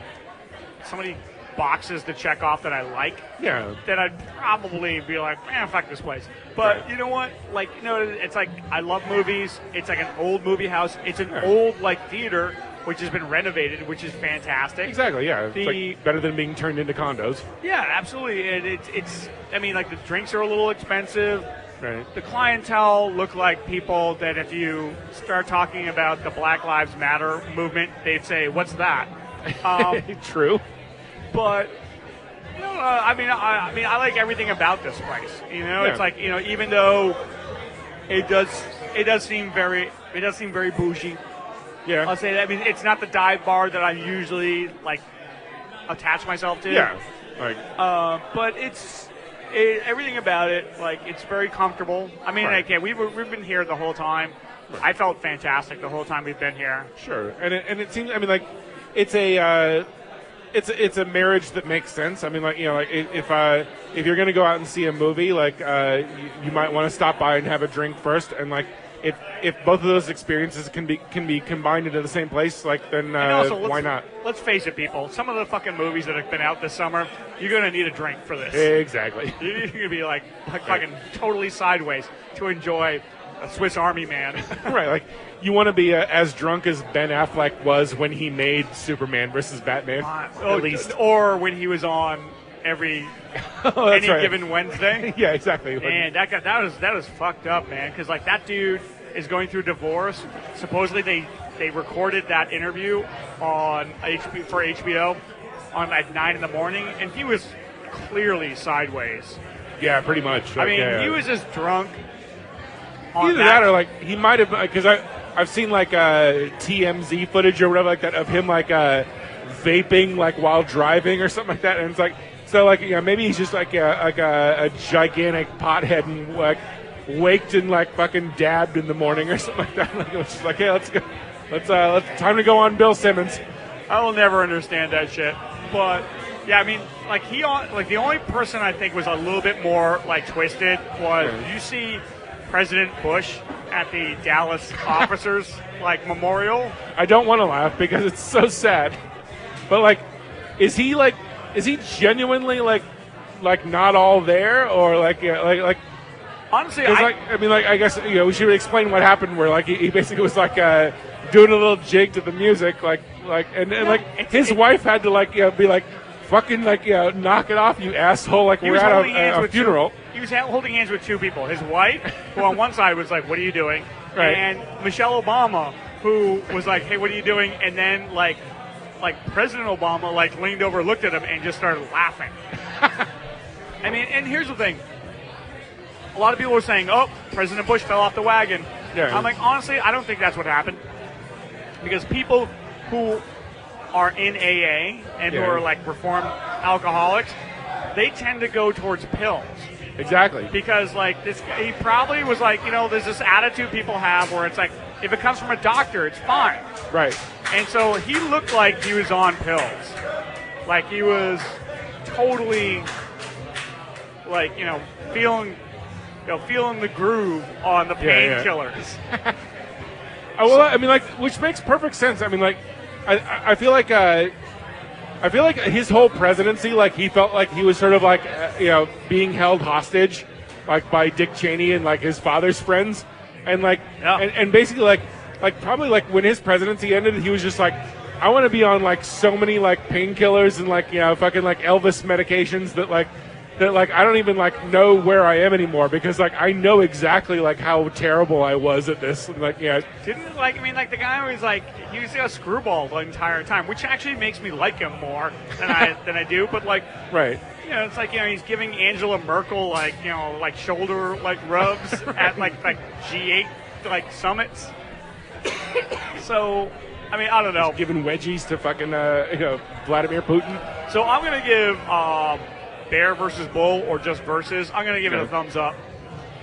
boxes to check off that I like, yeah, then I'd probably be like, fuck this place. But right. You know what? Like, it's like I love movies. It's like an old movie house. It's an old like theater which has been renovated, which is fantastic. Exactly. Yeah, it's like better than being turned into condos. Yeah, absolutely. It's. I mean, like the drinks are a little expensive. Right. The clientele look like people that if you start talking about the Black Lives Matter movement, they'd say, "What's that?" True. But I mean, I like everything about this place. It's like even though it does seem very bougie. Yeah, I'll say that. I mean, it's not the dive bar that I usually like attach myself to. Yeah, like, but everything about it, like, it's very comfortable. I mean, right. okay, we've been here the whole time. I felt fantastic the whole time we've been here. Sure, and it seems. I mean, like, it's a marriage that makes sense. I mean, like if you're going to go out and see a movie, like you might want to stop by and have a drink first, and like if both of those experiences can be combined into the same place, like then why not? Let's face it, people. Some of the fucking movies that have been out this summer, you're going to need a drink for this. Exactly. You're going to be like fucking totally sideways to enjoy a Swiss Army Man. Right, like you want to be as drunk as Ben Affleck was when he made Superman versus Batman, at least, or when he was on any given Wednesday. Yeah, exactly. And that was fucked up, man. Because like that dude is going through divorce. Supposedly they recorded that interview on for HBO at 9 a.m, and he was clearly sideways. Yeah, pretty much. Like, he was just drunk. Either that or like he might have, because I've seen like TMZ footage or whatever like that of him like vaping like while driving or something like that, and it's like maybe he's just like a gigantic pothead and like waked and like fucking dabbed in the morning or something like that. Like it was just like, hey, let's go, let's time to go on Bill Simmons. I will never understand that shit, but yeah, I mean, like the only person I think was a little bit more like twisted was did you see President Bush at the Dallas officers like memorial? I don't want to laugh because it's so sad, but like, is he genuinely like not all there, or like honestly, I guess we should explain what happened where like he basically was like doing a little jig to the music and his wife had to be like fucking knock it off, you asshole, like we're at a funeral. He was holding hands with two people. His wife, who on one side was like, "What are you doing?" Right. And Michelle Obama, who was like, "Hey, what are you doing?" And then like President Obama leaned over, looked at him, and just started laughing. I mean, and here's the thing: a lot of people were saying, "Oh, President Bush fell off the wagon." Yeah. I'm like, honestly, I don't think that's what happened, because people who are in AA and who Yeah. are like reformed alcoholics, they tend to go towards pills. Exactly. Because like this, he probably was like, there's this attitude people have where it's like, if it comes from a doctor, it's fine. Right. And so he looked like he was on pills. Like he was totally like, feeling the groove on the Yeah, painkillers. Oh, well, I mean, like, which makes perfect sense. I mean, like, I feel like his whole presidency, like, he felt like he was sort of like, being held hostage, like, by Dick Cheney and like his father's friends, and like, Yeah. and basically like probably like when his presidency ended, he was just like, I want to be on like so many like painkillers and like fucking like Elvis medications that I don't even like know where I am anymore because like I know exactly like how terrible I was at this. Like Didn't the guy was like he was a screwball the entire time, which actually makes me like him more than I do. But like right. it's like he's giving Angela Merkel like shoulder like rubs at like G8 like summits. So I mean I don't know. Giving wedgies to fucking Vladimir Putin. So I'm gonna give Bear versus Bull or just versus. I'm gonna give it a thumbs up.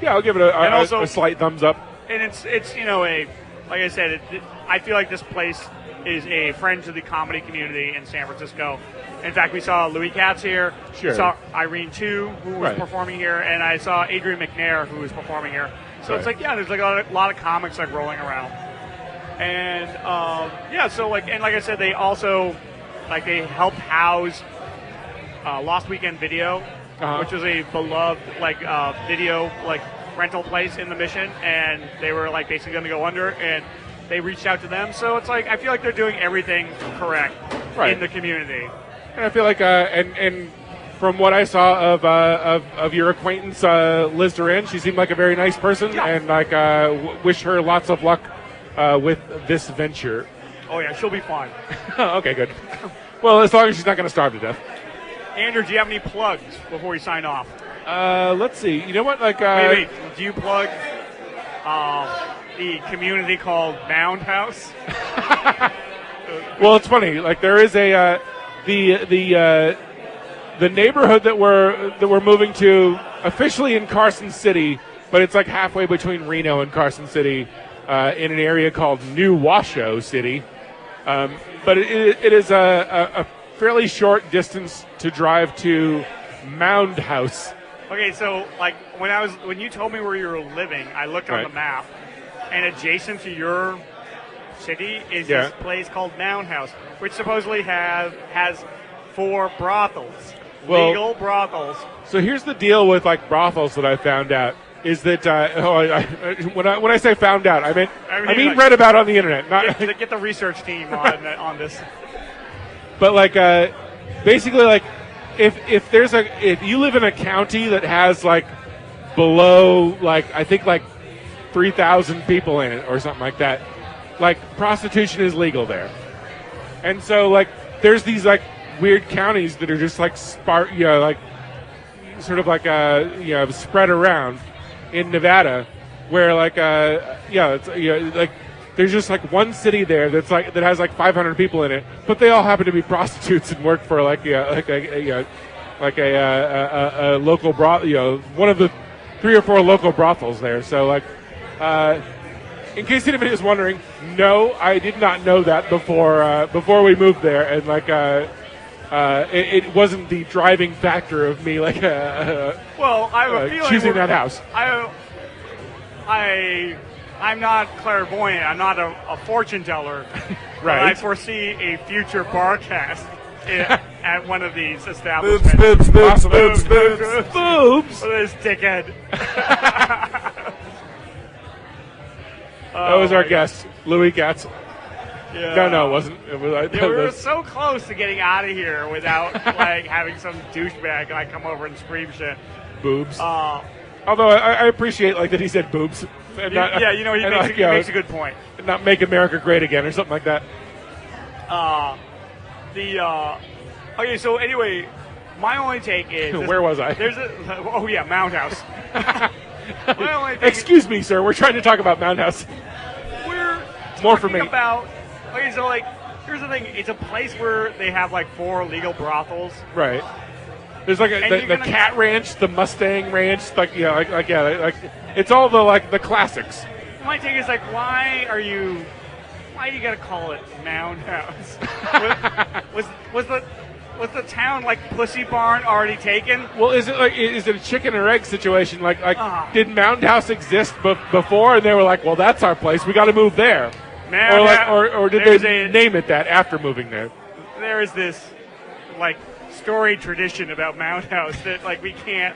Yeah, I'll give it a slight thumbs up. And it's like I said, I feel like this place is a friend to the comedy community in San Francisco. In fact, we saw Louis Katz here. Sure. We saw Irene Tu, who was Right. performing here, and I saw Adrian McNair, who was performing here. So it's Right. like, there's like a lot of comics like rolling around. And so like I said, they also they helped house Lost Weekend Video, which was a beloved video rental place in the Mission, and they were basically going to go under, and they reached out to them. So it's I feel like they're doing everything correct in the community. And I feel like and from what I saw of your acquaintance Liz Duran, she seemed like a very nice person, and wish her lots of luck with this venture. Oh yeah, she'll be fine. Okay, good. Well, as long as she's not going to starve to death. Andrew, do you have any plugs before we sign off? Let's see. You know what? Wait. Do you plug the community called Mound House? Well, it's funny. Like there is a the neighborhood that we're moving to officially in Carson City, but it's like halfway between Reno and Carson City, in an area called New Washoe City. But it is a fairly short distance to drive to Mound House. Okay, so when you told me where you were living, I looked on Right. the map, and adjacent to your city is Yeah. this place called Mound House, which supposedly has 4 brothels, Well- legal brothels. So here's the deal with brothels that I found out is that when I say found out, I mean read about on the internet, not Get the research team on this. But basically if you live in a county that has below I think 3,000 people in it or something like that, prostitution is legal there. And so there's these weird counties that are just spread around in Nevada where there's just one city there that has 500 people in it, but they all happen to be prostitutes and work for a local brothel, one of the 3 or 4 local brothels there. So in case anybody was wondering, no, I did not know that before we moved there, and it wasn't the driving factor of me Well, I have a feeling choosing that house. I'm not clairvoyant. I'm not a fortune teller. But Right. I foresee a future barcast at one of these establishments. Boobs. Boobs. Boobs. This dickhead. That was our guest, Louis Katz. Yeah. No, it wasn't. It was, Yeah, we were so close to getting out of here without having some douchebag come over and scream shit. boobs. Although I appreciate that he said boobs. And not, he makes a good point. Not make America great again or something like that. Okay, so anyway, my only take is Where was I? Mound House. My only take Excuse me, sir. We're trying to talk about Mound House. we're More for talking me. about here's the thing. It's a place where they have like 4 legal brothels. Right. There's like And the you're gonna- Cat Ranch, the Mustang Ranch, like it's all the classics. My take is like, why you gotta call it Mound House? was the town like Pussy Barn already taken? Well, is it a chicken or egg situation? Like did Mound House exist before, and they were like, well, that's our place, we got to move there, or did they name it that after moving there? There is this like storied tradition about Mound House that like we can't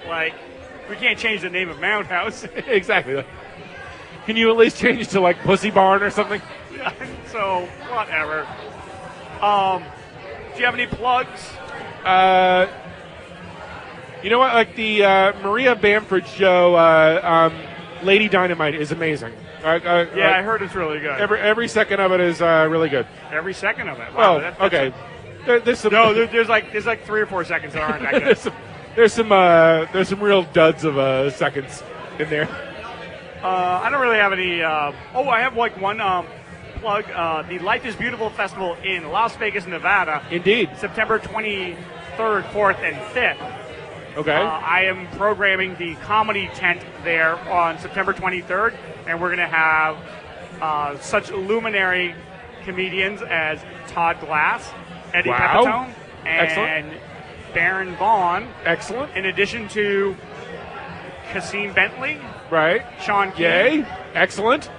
change the name of Mound House. Exactly. Can you at least change it to like Pussy Barn or something? So whatever. Do you have any plugs? You know what? Like the Maria Bamford show, Lady Dynamite is amazing. I heard it's really good. Every second of it is really good. Every second of it. Wow, Well, okay. There's some, there's like 3 or 4 seconds that aren't that good. there's some real duds of seconds in there. I don't really have any. I have like one plug. The Life is Beautiful Festival in Las Vegas, Nevada. Indeed. September 23rd, 4th, and 5th. Okay. I am programming the comedy tent there on September 23rd, and we're going to have such luminary comedians as Todd Glass, Eddie Wow. Pepitone, and Excellent. Baron Vaughn, Excellent. in addition to Cassim Bentley, Right. Sean King, Yay. Excellent.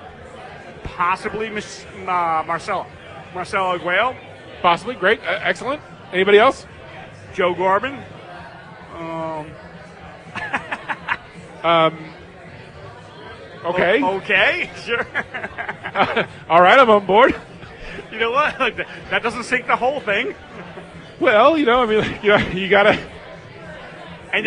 possibly Marcella Aguayo, Possibly. Great. Excellent. Anybody else? Joe Gorman. Okay. Okay, sure. All right. I'm on board. You know what? Like that doesn't sink the whole thing. Well, you gotta. And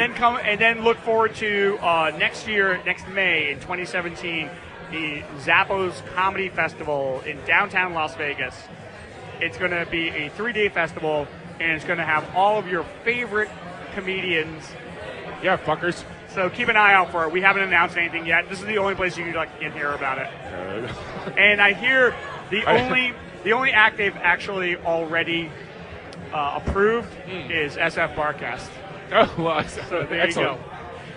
then look forward to next May in 2017, the Zappos Comedy Festival in downtown Las Vegas. It's going to be a 3-day festival, and it's going to have all of your favorite comedians. Yeah, fuckers. So keep an eye out for it. We haven't announced anything yet. This is the only place you can hear about it. And I hear the only act they've actually already approved is SFBarkast. Oh, well, So there excellent. you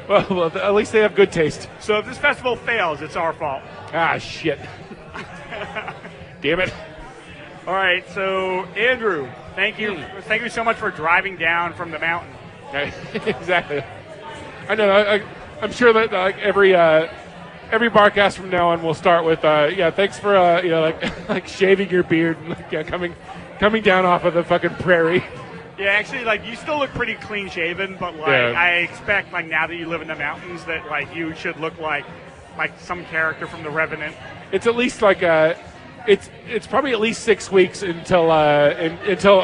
go. Well, at least they have good taste. So if this festival fails, it's our fault. Ah, shit. Damn it. All right, so Andrew, thank you so much for driving down from the mountain. Exactly. I know. I'm sure that every Barkast from now on will start with thanks for like shaving your beard and coming down off of the fucking prairie. Yeah, actually, like you still look pretty clean shaven, but like Yeah. I expect like now that you live in the mountains that like you should look like some character from The Revenant. It's at least like it's probably at least 6 weeks until I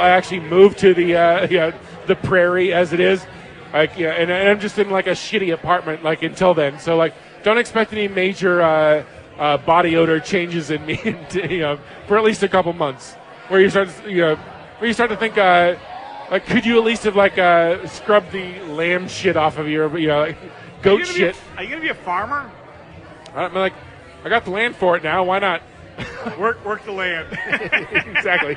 actually move to the prairie as it is. Like and I'm just in like a shitty apartment like until then. So like don't expect any major body odor changes in me for at least a couple months. Where you start to think like could you at least have like scrubbed the lamb shit off of your like, goat shit? Are you gonna be a farmer? I'm like I got the land for it now. Why not? Work the land. Exactly.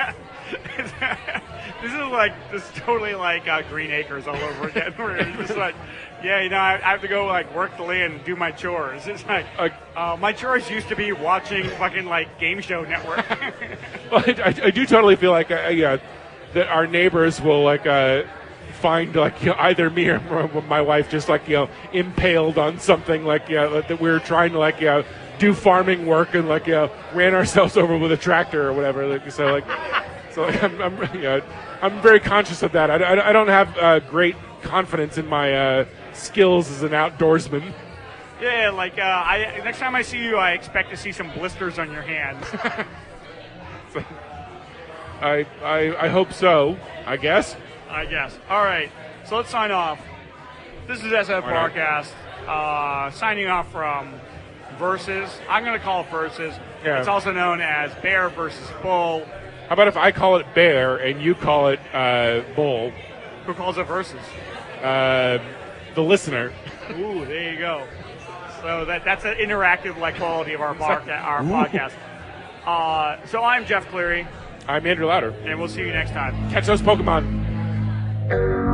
This is like just totally like Green Acres all over again. Where it's just like, yeah, I have to go like work the land and do my chores. It's like my chores used to be watching fucking like Game Show Network. Well, I do totally feel like that our neighbors will like find like either me or my wife just like impaled on something like that we're trying to like do farming work and like ran ourselves over with a tractor or whatever. So I'm very conscious of that. I don't have great confidence in my skills as an outdoorsman. Yeah, like next time I see you, I expect to see some blisters on your hands. I hope so. I guess. All right, so let's sign off. This is SF Barkast, signing off from Versus. I'm going to call it Versus. Yeah. It's also known as Bear versus Bull. How about if I call it bear and you call it bull? Who calls it Versus? The listener. Ooh, there you go. So that's an interactive like quality of our podcast. So I'm Jeff Cleary. I'm Andrew Lauder. And we'll see you next time. Catch those Pokemon.